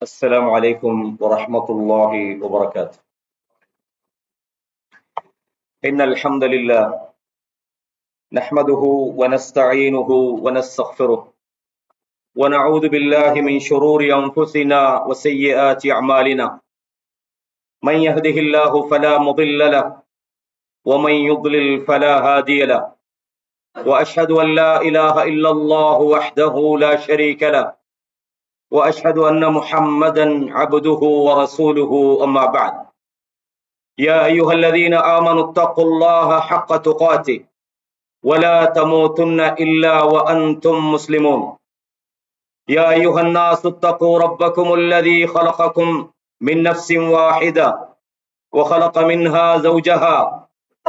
السلام عليكم ورحمة الله وبركاته. إن الحمد لله نحمده ونستعينه ونستغفره ونعوذ بالله من شرور أنفسنا وسيئات أعمالنا. من يهده الله فلا مضل له ومن يضلل فلا هادي له، وأشهد أن لا إله إلا الله وحده لا شريك له، وأشهد أن محمدا عبده ورسوله. أما بعد، يا أيها الذين آمنوا اتقوا الله حق تقاته ولا تموتن إلا وأنتم مسلمون. يا أيها الناس اتقوا ربكم الذي خلقكم من نفس واحدة وخلق منها زوجها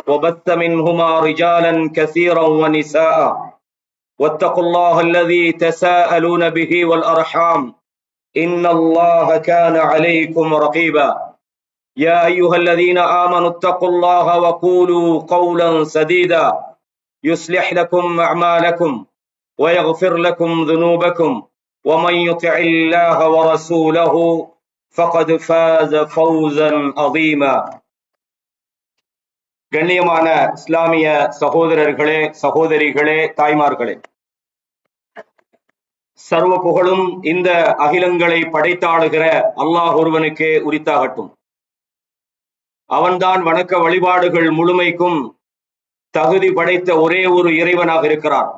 وبث منهما رجالا كثيرا ونساء، واتقوا الله الذي تساءلون به والأرحام إن الله كان عليكم رقيبا. يا أيها الذين آمنوا اتقوا الله وقولوا قولا سديدا يصلح لكم أعمالكم ويغفر لكم ذنوبكم، ومن يطع الله ورسوله فقد فاز فوزا عظيما. கண்ணியமான இஸ்லாமிய சகோதரர்களே, சகோதரிகளே, தாய்மார்களே, சர்வ புகழும் இந்த அகிலங்களை படைத்தாளுகிற அல்லாஹ் ஒருவனுக்கே உரித்தாகட்டும். அவன்தான் வணக்க வழிபாடுகள் முழுமைக்கும் தகுதி படைத்த ஒரே ஒரு இறைவனாக இருக்கிறான்.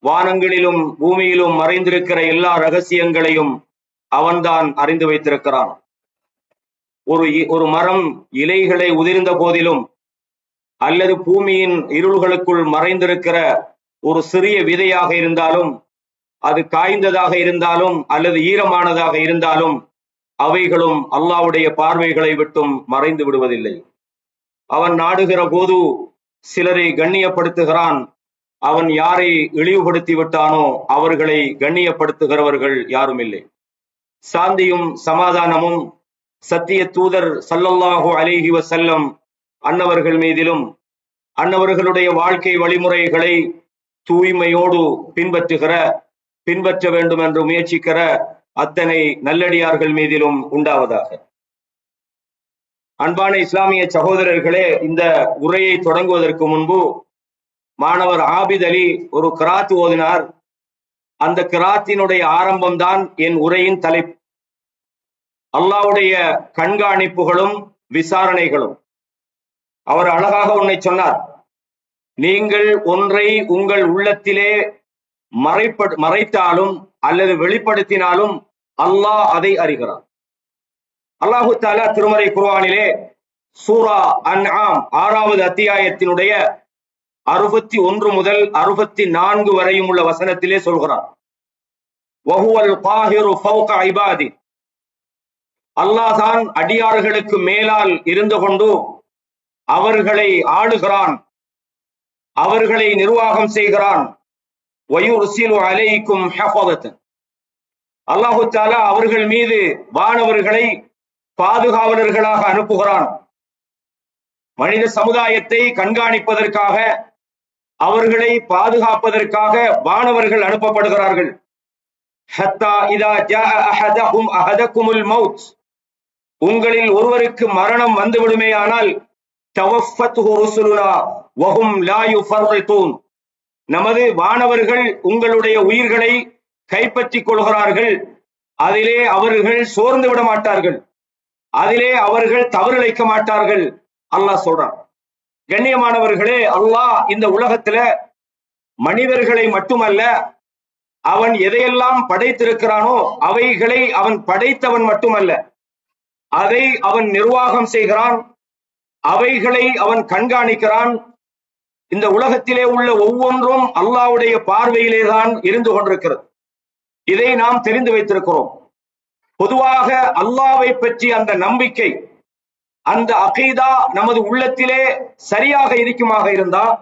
வானங்களிலும் பூமியிலும் மறைந்திருக்கிற எல்லா ரகசியங்களையும் அவன்தான் அறிந்து வைத்திருக்கிறான். ஒரு மரம் இலைகளை உதிர்ந்த போதிலும், அல்லது பூமியின் இருள்களுக்குள் மறைந்திருக்கிற ஒரு சிறிய விதையாக இருந்தாலும், அது காய்ந்ததாக இருந்தாலும் அல்லது ஈரமானதாக இருந்தாலும், அவைகளும் அல்லாஹ்வுடைய பார்வைகளை விட்டும் மறைந்து விடுவதில்லை. அவன் நாடுகிற போது சிலரை கண்ணியப்படுத்துகிறான். அவன் யாரை இழிவுபடுத்தி விட்டானோ அவர்களை கண்ணியப்படுத்துகிறவர்கள் யாரும் இல்லை. சாந்தியும் சமாதானமும் சத்திய தூதர் ஸல்லல்லாஹு அலைஹி வஸல்லம் அன்னவர்கள் மீதிலும், அன்னவர்களுடைய வாழ்க்கை வழிமுறைகளை தூய்மையோடு பின்பற்ற வேண்டும் என்று முயற்சிக்கிற அத்தனை நல்லடியார்கள் மீதிலும் உண்டாவதாக. அன்பான இஸ்லாமிய சகோதரர்களே, இந்த உரையை தொடங்குவதற்கு முன்பு மாணவர் ஆபித் அலி ஒரு கிராத் ஓதினார். அந்த கிராத்தினுடைய ஆரம்பம்தான் என் உரையின் தலைப்பு. அல்லாஹ்வுடைய கண்காணிப்புகளும் விசாரணைகளும். அவர் அழகாக ஒன்றை சொன்னார். நீங்கள் ஒன்றை உங்கள் உள்ளத்திலே மறைத்தாலும் அல்லது வெளிப்படுத்தினாலும் அல்லாஹ் அதை அறிகிறான். அல்லாஹு தஆலா திருமறை குர்ஆனிலே சூரா அன்ஆம் 6வது அத்தியாயத்தினுடைய 61 முதல் 64 வரையும் உள்ள வசனத்திலே சொல்கிறார். வஹுவல் காஹிரு ஃபௌக இபாதி. அல்லாஹ் தான் அடியார்களுக்கு மேலால் இருந்து கொண்டு அவர்களை ஆளுகிறான், அவர்களை நிர்வாகம் செய்கிறான். வயுர்சிலு அலைக்கும் ஹஃபதத்தன். அல்லாஹு தஆலா அவர்கள் மீது வானவர்களை பாதுகாவலர்களாக அனுப்புகிறான். மனித சமுதாயத்தை கண்காணிப்பதற்காக, அவர்களை பாதுகாப்பதற்காக வானவர்கள் அனுப்பப்படுகிறார்கள். ஹத்தா இதா ஜாஅ அஹதகுமுல் மௌத். உங்களில் ஒருவருக்கு மரணம் வந்துவிடுமேயானால் தவஃபத்துஹு ருசுலுனா வஹும் லா யுஃபர்ரிதூன். நமது வானவர்கள் உங்களுடைய உயிர்களை கைப்பற்றிக் கொள்கிறார்கள். அதிலே அவர்கள் சோர்ந்து விட மாட்டார்கள், அதிலே அவர்கள் தவறிழைக்க மாட்டார்கள். அல்லாஹ் சொல்றான். கண்ணியமானவர்களே, அல்லாஹ் இந்த உலகத்துல மனிதர்களை மட்டுமல்ல, அவன் எதையெல்லாம் படைத்திருக்கிறானோ அவைகளை அவன் படைத்தவன் மட்டுமல்ல, அதை அவன் நிர்வாகம் செய்கிறான், அவைகளை அவன் கண்காணிக்கிறான். இந்த உலகத்திலே உள்ள ஒவ்வொன்றும் அல்லாஹ்வுடைய பார்வையிலே தான் இருந்து கொண்டிருக்கிறது. இதை நாம் தெரிந்து வைத்திருக்கிறோம். பொதுவாக அல்லாஹ்வை பற்றி அந்த நம்பிக்கை, அந்த அகீதா நமது உள்ளத்திலே சரியாக இருக்குமாக இருந்தால்,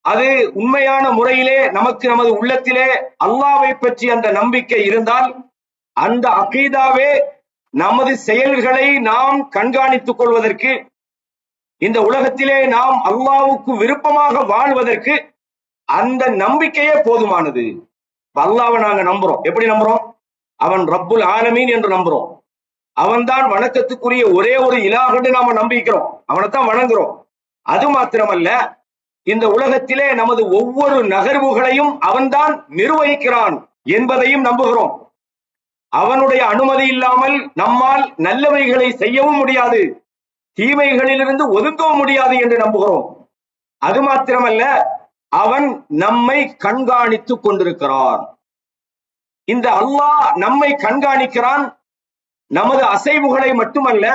அது உண்மையான முறையிலே நமது உள்ளத்திலே அல்லாஹ்வை பற்றி அந்த நம்பிக்கை இருந்தால், அந்த அகீதாவே நமது செயல்களை நாம் கண்காணித்துக் கொள்வதற்கு, இந்த உலகத்திலே நாம் அல்லாஹ்வுக்கு விருப்பமாக வாழ்வதற்கு அந்த நம்பிக்கையே போதுமானது. அல்லாஹ்வை நாங்க நம்புறோம். எப்படி நம்புறோம்? அவன் ரப்புல் ஆலமீன் என்று நம்புறோம். அவன்தான் வணக்கத்துக்குரிய ஒரே ஒரு இலாஹ் என்று நாம நம்பிக்கிறோம். அவனைத்தான் வணங்குறோம். அது மாத்திரமல்ல, இந்த உலகத்திலே நமது ஒவ்வொரு நகர்வுகளையும் அவன்தான் நிர்வகிக்கிறான் என்பதையும் நம்புகிறோம். அவனுடைய அனுமதி இல்லாமல் நம்மால் நல்லவைகளை செய்யவும் முடியாது, தீமைகளிலிருந்து ஒதுங்கவும் முடியாது என்று நம்புகிறோம். அது மாத்திரமல்ல, அவன் நம்மை கண்காணித்துக் கொண்டிருக்கிறான். இந்த அல்லாஹ் நம்மை கண்காணிக்கிறான். நமது அசைவுகளை மட்டுமல்ல,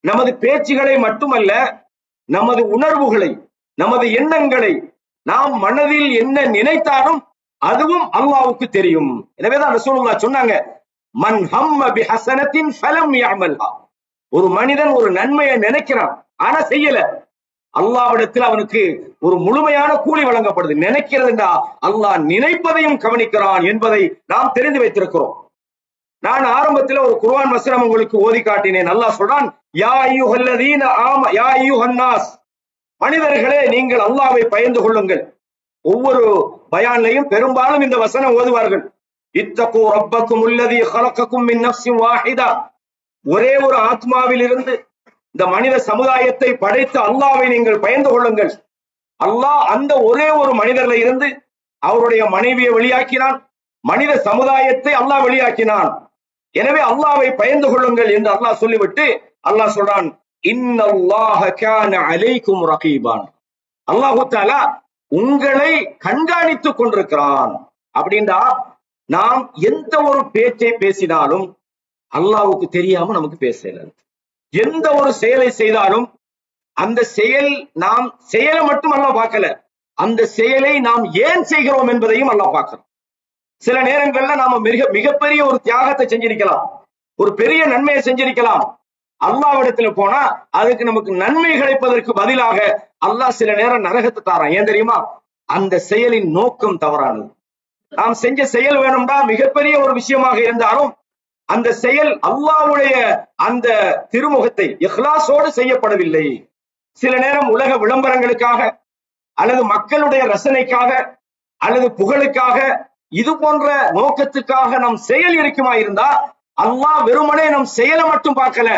நமது பேச்சுகளை மட்டுமல்ல, நமது உணர்வுகளை, நமது எண்ணங்களை, நாம் மனதில் என்ன நினைத்தாலும் அதுவும் அல்லாஹ்வுக்கு தெரியும். எனவேதான் ரசூலுல்லாஹ் சொன்னாங்க, மன் ஹம்ம பிஹஸனத்தின் ஃபலம் யஅமல்ஹா. ஒரு மனிதன் ஒரு நன்மையை நினைக்கிறான், ஆனா செய்யல, அல்லாஹ்விடத்தில் அவனுக்கு ஒரு முழுமையான கூலி வழங்கப்படுது. நினைக்கிறதுண்டா அல்லாஹ் நினைப்பதையும் கவனிக்கிறான் என்பதை நாம் தெரிந்து வைத்திருக்கிறோம். நான் ஆரம்பத்தில் ஒரு குர்ஆன் வசனம் உங்களுக்கு ஓதி காட்டினேன். அல்லாஹ் சொல்றான், யா அய்யுஹல்லதீன யா அய்யுஹன்னாஸ், மனிதர்களே நீங்கள் அல்லாஹ்வை பயந்து கொள்ளுங்கள். ஒவ்வொரு பயான்லையும் பெரும்பாலும் இந்த வசனம் ஓதுவார்கள். இத்தகு ரப்பக்கும் அல்லதீ خلقكم من نفس واحدة. ஒரே ஒரு ஆத்மாவில் இருந்து இந்த மனித சமுதாயத்தை படைத்த அல்லாஹ்வை நீங்கள் பயந்து கொள்ளுங்கள். அல்லாஹ் அந்த ஒரே ஒரு மனிதர்ல இருந்து அவருடைய மனைவியை வெளியாக்கினான், மனித சமுதாயத்தை அல்லாஹ் வெளியாக்கினான். எனவே அல்லாஹ்வை பயந்து கொள்ளுங்கள் என்று அல்லாஹ் சொல்லிவிட்டு அல்லாஹ் சொல்றான், இன்னல்லாஹ கான அலைக்கும் ரகீபான். அல்லாஹ் தஆலா உங்களை கண்காணித்துக் கொண்டிருக்கிறான். அப்படின்னா நாம் எந்த ஒரு பேச்சை பேசினாலும் அல்லாஹ்வுக்கு தெரியாம நமக்கு பேசல. எந்த ஒரு செயலை செய்தாலும் அந்த செயல் நாம் செயலை மட்டும் அல்லாஹ் பார்க்கல, அந்த செயலை நாம் ஏன் செய்கிறோம் என்பதையும் அல்லாஹ் பார்க்கிறோம். சில நேரங்கள்ல நாம மிகப்பெரிய ஒரு தியாகத்தை செஞ்சிருக்கலாம், ஒரு பெரிய நன்மையை செஞ்சிருக்கலாம். அல்லாஹ்விடத்துல போனா அதுக்கு நமக்கு நன்மை கிடைப்பதற்கு பதிலாக அல்லாஹ் சில நேரம் நரகத்தை தாரான். ஏன் தெரியுமா? அந்த செயலின் நோக்கம் தவறானது. நாம் செஞ்ச செயல் வேணும்னா மிகப்பெரிய ஒரு விஷயமாக இருந்தாலும் அந்த செயல் அல்லாஹ்வுடைய அந்த திருமுகத்தை இஹ்லாஸோடு செய்யப்படவில்லை. சில நேரம் உலக விளம்பரங்களுக்காக அல்லது மக்களுடைய ரசனைக்காக அல்லது புகழுக்காக இது போன்ற நோக்கத்துக்காக நம் செயல் இருக்குமா இருந்தா அல்லாஹ் வெறுமனே நம் செயலை மட்டும் பார்க்கல,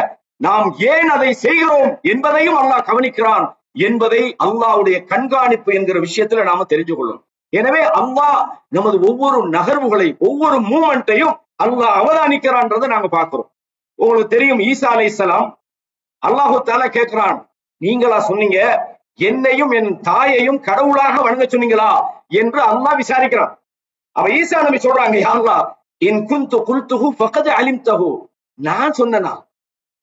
நாம் ஏன் அதை செய்கிறோம் என்பதையும் அல்லாஹ் கவனிக்கிறான் என்பதை அல்லாஹ்வுடைய கண்காணிப்பு என்கிற விஷயத்துல நாம தெரிஞ்சு கொள்ளணும். எனவே அல்லாஹ் நமது ஒவ்வொரு நகர்வுகளை, ஒவ்வொரு மூமெண்ட்டையும் அல்லாஹ் அவதானிக்கிறான்றதை நாங்க பார்க்கிறோம். உங்களுக்கு தெரியும், ஈசா அலைஹிஸ்ஸலாம் அல்லாஹ் தஆலா கேட்கிறான், நீங்களா சொன்னீங்க என்னையும் என் தாயையும் கடவுளாக வணங்க சொன்னீங்களா என்று அல்லாஹ் விசாரிக்கிறான். அவ ஈசா நபி சொல்றாங்க, யா அல்லாஹ் இன் குன்து குல்துஹு ஃபகத் அலிம்தஹு. நான் சொன்னனா,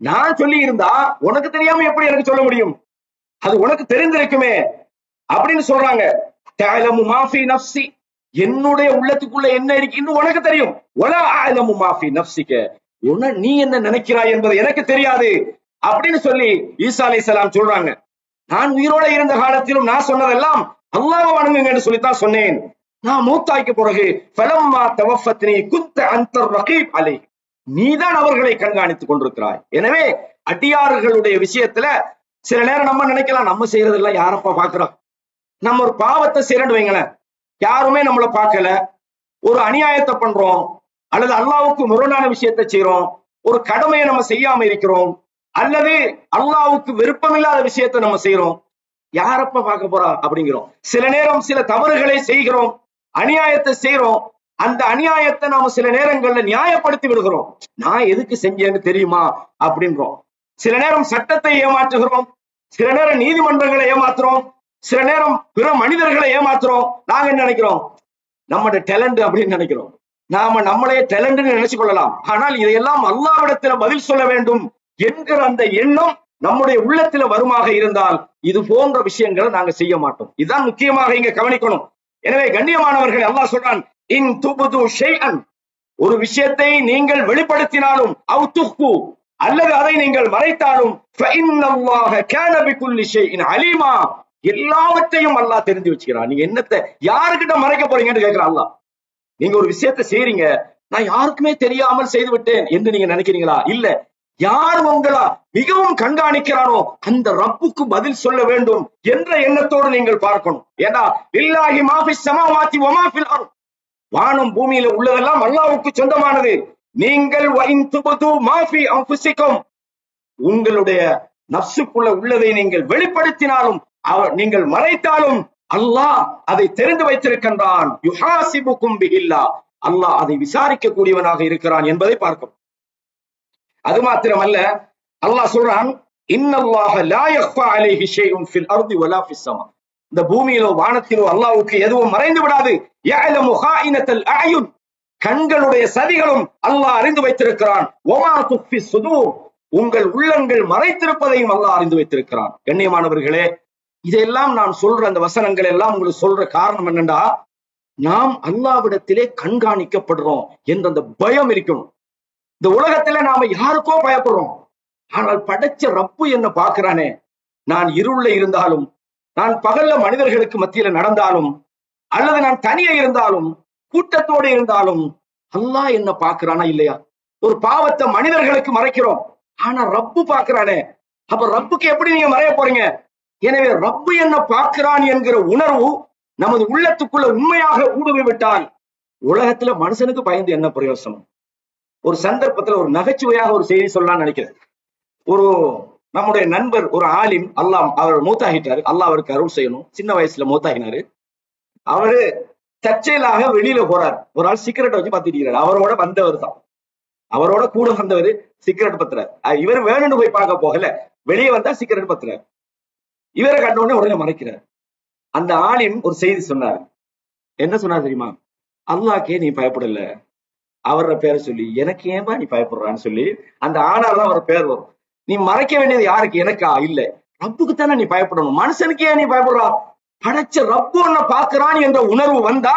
நான் சொல்லி இருந்தா உனக்கு தெரியாம எப்படி எனக்கு சொல்ல முடியும்? அது உனக்கு தெரிந்திருக்குமே அப்படின்னு சொல்றாங்க. தஅலமு மா ஃபீ நஃப்ஸி, என்னுடைய உள்ளத்துக்குள்ள என்ன இருக்குன்னு உனக்கு தெரியும். வலா அஅலமு மா ஃபீ நஃப்ஸிக, நீ என்ன நினைக்கிறாய் என்பது எனக்கு தெரியாது அப்படின்னு சொல்லி ஈசா அலைஹிஸ்ஸலாம் சொல்றாங்க. நான் உயிரோட இருந்த காலத்திலும் நான் சொன்னதெல்லாம் அல்லாஹ்வை வணங்குங்க என்று சொல்லித்தான் சொன்னேன். நான் மூத்தாய்க்கு பிறகு ஃபலம்மா தவஃபத்னி குன்த அன்தர் ரகீப் அலைஹி, நீதான் அவர்களை கண்காணித்துக் கொண்டிருக்கிறாய். எனவே அடியார்களுடைய விஷயத்துல சில நேரம் நம்ம நினைக்கலாம், நம்ம செய்யறதெல்லாம் யாரப்பா பாக்குறோம். நம்ம ஒரு பாவத்தை செய்யறோம்னு வைங்களேன், யாருமே நம்மளை பார்க்கல, ஒரு அநியாயத்தை பண்றோம் அல்லது அல்லாஹ்வுக்கு முரணான விஷயத்தை செய்யறோம், ஒரு கடமையை நம்ம செய்யாம இருக்கிறோம் அல்லது அல்லாஹ்வுக்கு விருப்பமில்லாத விஷயத்தை நம்ம செய்யறோம், யாரப்ப பார்க்க போறா அப்படிங்கிறோம். சில நேரம் சில தவறுகளை செய்கிறோம், அநியாயத்தை செய்யறோம், அந்த அநியாயத்தை நாம சில நேரங்கள்ல நியாயப்படுத்தி விடுகிறோம். நான் எதுக்கு செஞ்சேன்னு தெரியுமா அப்படின்றோம். சில நேரம் சட்டத்தை ஏமாற்றுகிறோம், சில நேரம் நீதிமன்றங்களை ஏமாத்துறோம், சில நேரம் பிற மனிதர்களை ஏமாத்துறோம். நாங்க என்ன நினைக்கிறோம்? நம்மளோட டேலண்ட் அப்படின்னு நினைக்கிறோம். நாம நம்மளே டேலண்ட் நினைச்சு கொள்ளலாம். ஆனால் இதையெல்லாம் அல்லாஹ்விடத்துல பதில் சொல்ல வேண்டும் என்கிற அந்த எண்ணம் நம்முடைய உள்ளத்துல வருமாக இருந்தால் இது போன்ற விஷயங்களை நாங்க செய்ய மாட்டோம். இதுதான் முக்கியமாக இங்க கவனிக்கணும். எனவே கண்ணியமானவர்கள், அல்லாஹ் சொல்றான், இன் துபது ஷைஅன், ஒரு விஷயத்தை நீங்கள் வெளிப்படுத்தினாலும் அவ் துஹ்பு, அல்லது அதை நீங்கள் மறைத்தாலும் ஃபஇன்னல்லாஹ கான பிகுல்லி ஷைஇன் அலீமா, எல்லாவற்றையும் அல்லாஹ் தெரிஞ்சு வச்சுக்கிறான். நீங்க என்னத்தை யாருக்கிட்ட மறைக்க போறீங்கன்னு கேட்கிறான் அல்லாஹ். நீங்க ஒரு விஷயத்தை செய்றீங்க, நான் யாருக்குமே தெரியாமல் செய்து விட்டேன் என்று நீங்க நினைக்கிறீங்களா? இல்ல, யார் உங்களா மிகவும் கண்காணிக்கிறானோ அந்த ரப்புக்கு பதில் சொல்ல வேண்டும் என்ற எண்ணத்தோடு நீங்கள் பார்க்கணும். ஏன்னா லில்லாஹி மா ஃபிஸ் ஸமாவாத்தி வ மா ஃபில் அர்த், வானம் பூமியில உள்ளதெல்லாம் அல்லாஹ்வுக்கு சொந்தமானது. நீங்கள் உங்களுடைய நப்சுக்குள்ள உள்ளதை நீங்கள் வெளிப்படுத்தினாலும் நீங்கள் மறைத்தாலும் அல்லாஹ் அதை தெரிந்து வைத்திருக்கின்றான். யுஹாசிபுக்கும் பிஹில்லாஹ், அல்லாஹ் அதை விசாரிக்க கூடியவனாக இருக்கிறான் என்பதை பார்க்கும். அது மாத்திரமல்ல, அல்லாஹ் சொல்றான், இன்னல்லாஹ லா யக்ஃபா அலைஹி ஷைஉன் ஃபில் அர்தி வலா ஃபிஸ் ஸமா. இந்த பூமியிலோ வானத்திலோ அல்லாஹ்வுக்கு எதுவும் மறைந்து விடாது. யஅலமு ஹாயினத்தல் அயுன், கண்களுடைய சதிகளும் அல்லாஹ் அறிந்து வைத்திருக்கிறான். வமா துஃபி சுதூர், உங்கள் உள்ளங்கள் மறைத்திருப்பதையும் அல்லாஹ் அறிந்து வைத்திருக்கிறான். கண்ணியமானவர்களே, இதெல்லாம் நான் சொல்ற அந்த வசனங்கள் எல்லாம் உங்களுக்கு சொல்ற காரணம் என்னன்னா, நாம் அல்லாஹ்விடத்திலே கண்காணிக்கப்படுறோம் என்ற அந்த பயம் இருக்கணும். இந்த உலகத்துல நாம யாருக்கோ பயப்படுறோம், ஆனால் படைச்ச ரப்பு என்ன பார்க்கிறானே. நான் இருள இருந்தாலும், நான் பகல்ல மனிதர்களுக்கு மத்தியில நடந்தாலும், அல்லது நான் தனியே இருந்தாலும், கூட்டத்தோடு இருந்தாலும், அல்லாஹ் என்ன பார்க்கிறானா இல்லையா? ஒரு பாவத்தை மனிதர்களுக்கு மறைக்கிறோம், ஆனா ரப்பு பார்க்கிறானே. அப்ப ரப்புக்கு எப்படி நீங்க மறைய போறீங்க? எனவே ரப்பு என்ன பார்க்கிறான் என்கிற உணர்வு நமது உள்ளத்துக்குள்ள உண்மையாக ஊடுருவிவிட்டால் உலகத்துல மனுஷனுக்கு பயந்து என்ன பிரயோசனம்? ஒரு சந்தர்ப்பத்துல ஒரு நகைச்சுவையாக ஒரு செய்தி சொல்லலாம்னு நினைக்கிறேன். ஒரு நம்முடைய நண்பர், ஒரு ஆலிம், அல்லாஹ் அவர் மூத்தாகிட்டாரு, அல்லாஹ் அவருக்கு அருள் செய்யணும். சின்ன வயசுல மூத்தாகினாரு. அவரு தற்செயலாக வெளியில போறாரு. ஒரு ஆள் சிகரெட் வச்சு பத்திட்டு அவரோட வந்தவர் தான், அவரோட கூட வந்தவர் சிகரெட் பத்துறாரு. இவர் வேணும்னு போய் பார்க்க போகல, வெளியே வந்தா சிகரெட் பத்துறாரு. இவரை கண்டவுடனே உடனே மறைக்கிறார். அந்த ஆலிம் ஒரு செய்தி சொன்னார். என்ன சொன்னார் தெரியுமா? அல்லாஹ்க்கே நீ பயப்படல, அவரோட பேரை சொல்லி எனக்கு ஏன்பா நீ பயப்படுறான்னு சொல்லி அந்த ஆனார் தான் அவர் பேர் வரும். நீ மறைக்க வேண்டியது யாருக்கு? எனக்கா? இல்ல, ரப்புக்கு தானே நீ பயப்படணும். மனுஷனுக்கு ஏன் நீ பயப்படுறா? படைச்ச ரப்பு உன்னை பார்க்கிறான் என்ற உணர்வு வந்தா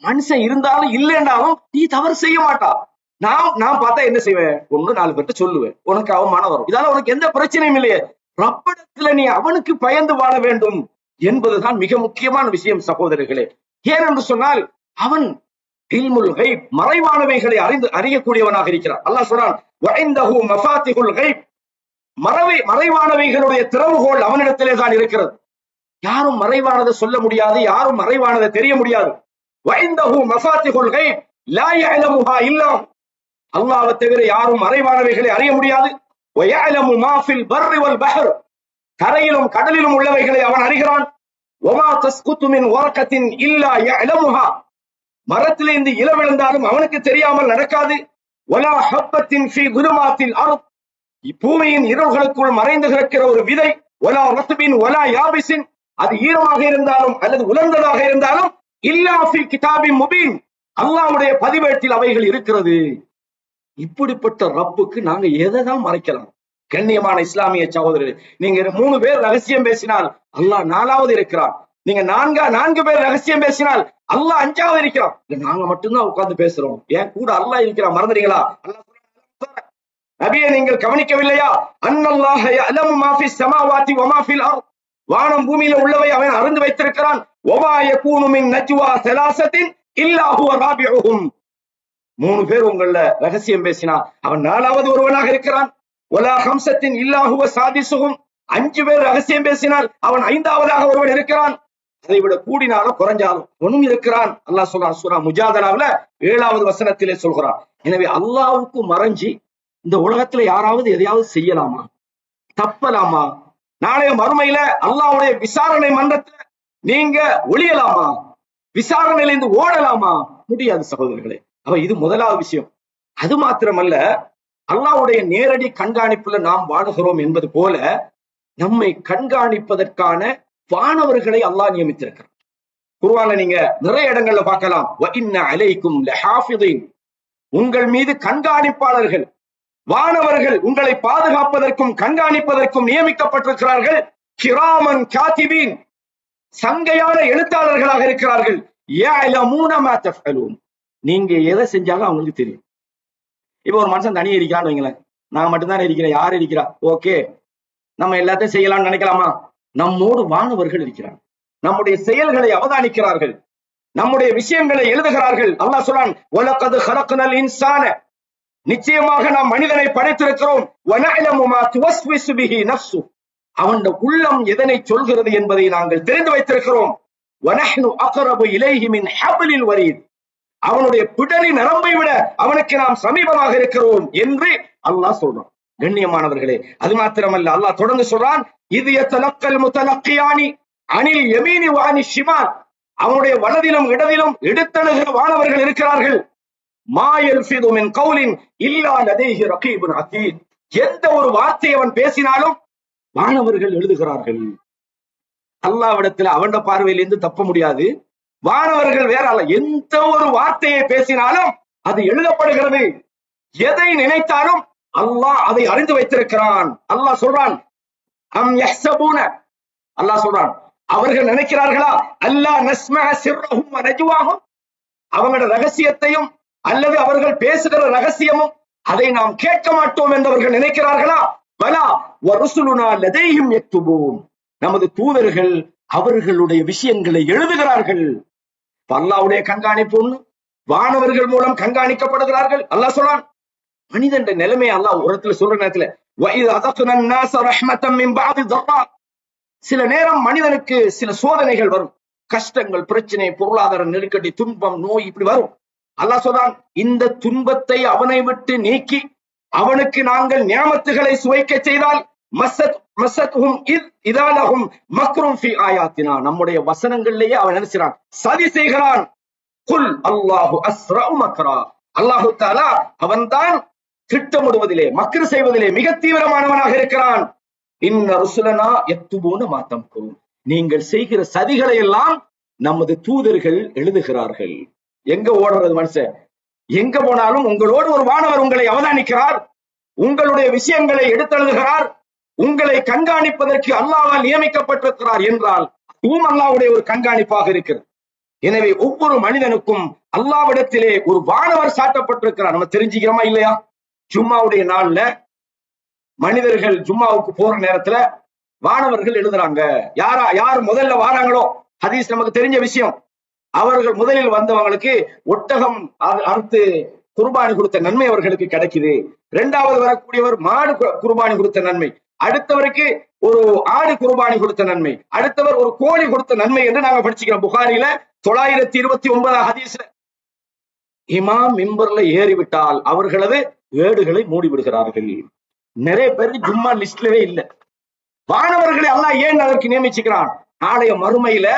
மனுஷன் இருந்தாலும் இல்லைன்றாலும் நீ தவறு செய்ய மாட்டா. நான் பார்த்தா என்ன செய்வேன்? ஒண்ணு 4 பேர்ட்ட சொல்லுவேன், உனக்கு அவமானம் வரும். இதால உனக்கு எந்த பிரச்சனையும் இல்லையே. ரப்பிடத்துல நீ அவனுக்கு பயந்து வாழ வேண்டும் என்பதுதான் மிக முக்கியமான விஷயம் சகோதரர்களே. ஏனென்று சொன்னால் அவன் இல்முல் கைப், மறைவானவைகளை அறியக்கூடியவனாக இருக்கிறான். அல்லாஹ் சொல்றான், வஇந்தஹு மஃபாத்திஹுல் கைப், மறைவானவைகளுடைய திறவுகோல் அவனிடத்திலே தான் இருக்கிறது. யாரும் மறைவானதை சொல்ல முடியாது, யாரும் மறைவானதை தெரிய முடியாது. வஇந்தஹு மஃபாத்திஹுல் கைப் லா யஅலமுஹா இல்லா, அல்லாஹ்வை தவிர யாரும் மறைவானவைகளை அறிய முடியாது. வயஅலமு மா ஃபில் பர்ரி வல் பஹர், கரையிலும் கடலிலும் உள்ளவைகளை அவன் அறிகிறான். வமா தஸ்குது மின் வரகத்தின் இல்லா யஅலமுஹா, மரத்திலிருந்து இலை விழுந்தாலும் அவனுக்கு தெரியாமல் நடக்காது. வலா ஹப்பத்தின் ஃபீ குலுமாத்தில் அர்த், பூமியின் இருள்களுக்குள் மறைந்து கிடக்கிற ஒரு விதை. வலா ரத்பின் வலா யாபிசின், அது ஈரமாக இருந்தாலும் அல்லது உலர்ந்ததாக இருந்தாலும் இல்லா ஃபீ கிதாபின் முபீன், அல்லாஹ்வுடைய பதிவேட்டில் அவைகள் இருக்கிறது. இப்படிப்பட்ட ரப்புக்கு நாங்க எதைதான் மறைக்கலாம்? கண்ணியமான இஸ்லாமிய சகோதரர், நீங்க 3 பேர் ரகசியம் பேசினால் அல்லாஹ் 4வது இருக்கிறான். நீங்க 4 பேர் ரகசியம் பேசினால் அல்லாஹ் 5வது இருக்கிறான். நாங்க மட்டும்தான் உட்கார்ந்து பேசுறோம், ஏன் கூட அல்லாஹ் இருக்கிறான், மறந்துறீங்களா? நபியே நீங்கள் கவனிக்கவில்லையா? அன்னல்லாஹ யஅலமு மா ஃபிஸ் ஸமாவாதி வ மா ஃபில் அர்த், வானம் பூமியில உள்ளவை அவன் அறிந்து வைத்திருக்கிறான். வமா யகூனு மின் நஜ்வா ஸலாஸத்தின் இல்லா ஹுவ ராபிஉஹும், 3 பேர் உங்கள ரகசியம் பேசினா அவன் 4வது ஒருவனாக இருக்கிறான். வலா ஹம்ஸத்தின் இல்லா ஹுவ சாதிஸுஹும், 5 பேர் ரகசியம் பேசினால் அவன் 5வதாக ஒருவன் இருக்கிறான். அதை விட கூடினாலும் குறைஞ்சாலும் அவனும் இருக்கிறான். அல்லாஹ் சொல்றான் சூரா முஜாதலாவுல 7வது வசனத்திலே சொல்கிறான். எனவே அல்லாஹ்வுக்கு மறைஞ்சி இந்த உலகத்துல யாராவது எதையாவது செய்யலாமா? தப்பலாமா? நாளைய மறுமையில அல்லாஹ்வுடைய விசாரணை மன்றத்துல நீங்க ஒளியலாமா? விசாரணையிலிருந்து ஓடலாமா? முடியாது சகோதரர்களே. அப்ப இது முதலாவது விஷயம். அது மாத்திரமல்ல, அல்லாஹ்வுடைய நேரடி கண்காணிப்புல நாம் வாழுகிறோம் என்பது போல நம்மை கண்காணிப்பதற்கான வானவர்களை அல்லாஹ் நியமித்திருக்கிறார். குர்ஆன்ல நீங்க நிறைய இடங்கள்ல பார்க்கலாம், வ இன்ன அலைக்கும் லஹாஃபிதீன், உங்கள் மீது கண்காணிப்பாளர்கள், வானவர்கள் உங்களை பாதுகாப்பதற்கும் கண்காணிப்பதற்கும் நியமிக்கப்பட்டிருக்கிறார்கள். கிராமன் காத்திபீன், சங்கையான எழுத்தாளர்களாக இருக்கிறார்கள். யஅலமூன மா தஃஅலூன், நீங்க எதை செஞ்சாலும் அவங்களுக்கு தெரியும். இப்ப ஒரு மனுஷன் தனியே இருக்கிறான்னு வைங்களேன், நான் மட்டும்தான் இருக்கிறேன், யார் இருக்கிறா? ஓகே, நம்ம எல்லாத்தையும் செய்யலாம்னு நினைக்கலாமா? நம்மோடு வானவர்கள் இருக்கிறார், நம்முடைய செயல்களை அவதானிக்கிறார்கள், நம்முடைய விஷயங்களை எழுதுகிறார்கள். அல்லாஹ் சொல்றான், வலகத் ஹலக்னல் இன்சான, நிச்சயமாக நாம் மனிதனை படைத்திருக்கிறோம். வனஅலமு மா துவஸ்விசு பிஹி நஃப்ஸு, அவனுடைய உள்ளம் எதனை சொல்கிறது என்பதை நாங்கள் தெரிந்து வைத்திருக்கிறோம். வனஹ்னு அக்ரபு இலைஹி மின் ஹப்லில் வரீத், அவனுடைய பிடரி நரம்பை விட அவனுக்கு நாம் சமீபமாக இருக்கிறோம் என்று அல்லாஹ் சொல்றான். கண்ணியமானவர்களே, அது மாத்திரமல்ல, அல்லாஹ் தொடர்ந்து சொல்றான், இது யத்தலக்கல் முத்தலக்கியானி அனில் யமீனி வானி ஷிமால். அவனுடைய வலதிலும் இடதிலும் எடுத்தழுகிற வானவர்கள் இருக்கிறார்கள். மா யல்ஃபிது மின் கௌலின் இல்லா லதைஹி ரகீபுன் அதீத். எந்த ஒரு வார்த்தையை அவன் பேசினாலும் வானவர்கள் எழுதுகிறார்கள். அல்லாஹ்விடத்துல அவன் பார்வையிலிருந்து தப்ப முடியாது. வானவர்கள் வேற அல்ல. எந்த ஒரு வார்த்தையை பேசினாலும் அது எழுதப்படுகிறது. எதை நினைத்தாலும் அல்லாஹ் அதை அறிந்து வைத்திருக்கிறான். அல்லாஹ் சொல்றான், அம் யஹ்சபூன, அல்லாஹ் சொல்றான், அவர்கள் நினைக்கிறார்களா, அல்லா நஸ்மஅ சிர்ரஹும் வ நஜ்வாஹும், அவங்களோட ரகசியத்தையும் அல்லது அவர்கள் பேசுகிற ரகசியமும் அதை நாம் கேட்க மாட்டோம் என்று அவர்கள் நினைக்கிறார்களா? பலா வ ருசுலுனா லதைஹிம் யக்துபூன், நமது தூதர்கள் அவர்களுடைய விஷயங்களை எழுதுகிறார்கள். அல்லாஹ்வுடைய கண்காணிப்பு ஒண்ணு, வானவர்கள் மூலம் கண்காணிக்கப்படுகிறார்கள். அல்லாஹ் சொல்றான், மனிதன் நிலைமை அல்லாஹ் உரத்துல சொல்ற நேரத்துல, வஇத அதக்னா الناس رحمة من بعد ضراء, சில நேரம் மனிதனுக்கு சில சோதனைகள் வரும், கஷ்டங்கள், பிரச்சனை, பொருளாதார நெருக்கடி, துன்பம், நோய் இப்படி வரும். அல்லாஹ் சொல்றான், இந்த துன்பத்தை அவனை விட்டு நீக்கி அவனுக்கு நாங்கள் நியாமத்துகளை சுவைக்க செய்தால் மஸத்ஹும் இதலஹும் மக்ரும் ஃபீ ஆயாத்தினா, நம்முடைய வசனங்களிலேயே அவன் நினைச்சான் சதி செய்கிறான். குல் அல்லாஹு அஸ்ரஉ மக்ரா, அல்லாஹு தஆலா அவன்தான் திட்டமிடுவதிலே, மக்ரு செய்வதிலே மிக தீவிரமானவனாக இருக்கிறான். இன்ன ருசுலனா யக்துபூன மா தம்குரூன், நீங்கள் செய்கிற சதிகளை எல்லாம் நமது தூதர்கள் எழுதுகிறார்கள். எங்க ஓடுறது மனுஷன்? எங்க போனாலும் உங்களோடு ஒரு வானவர் உங்களை அவதானிக்கிறார், உங்களுடைய விஷயங்களை எடுத்தெழுதுகிறார், உங்களை கண்காணிப்பதற்கு அல்லாஹ்வால் நியமிக்கப்பட்டிருக்கிறார் என்றால் அதுவும் அல்லாஹ்வுடைய ஒரு கண்காணிப்பாக இருக்கிறது. எனவே ஒவ்வொரு மனிதனுக்கும் அல்லாஹ்விடத்திலே ஒரு வானவர் சாட்டப்பட்டிருக்கிறார். நம்ம தெரிஞ்சுக்கிறோமா இல்லையா? ஜும்மாவுடைய நாள்ல மனிதர்கள் ஜும்மாவுக்கு போற நேரத்துல வானவர்கள் எழுதுறாங்க. யார் முதல்ல வாராங்களோ, ஹதீஸ் நமக்கு தெரிஞ்ச விஷயம், அவர்கள் முதலில் வந்தவங்களுக்கு ஒட்டகம் அறுத்து குர்பானி கொடுத்த நன்மை அவர்களுக்கு கிடைக்குது. இரண்டாவது வரக்கூடியவர் மாடு குர்பானி கொடுத்த நன்மை, அடுத்தவருக்கு ஒரு ஆடு குர்பானி கொடுத்த நன்மை, அடுத்தவர் ஒரு கோழி கொடுத்த நன்மை என்று நாங்க படிச்சுக்கிறோம். புகாரில 929 ஹதீஸ்ல. இமாம் மிம்பர்ல ஏறிவிட்டால் அவர்களது ஏடுகளை மூடி விடுகிறார்கள். நிறைய பேருக்கு ஜும்மா லிஸ்ட்லவே இல்லை. வானவர்களை அல்லாஹ் ஏன் அதற்கு நியமிச்சுக்கிறான்? நாளைய மறுமையில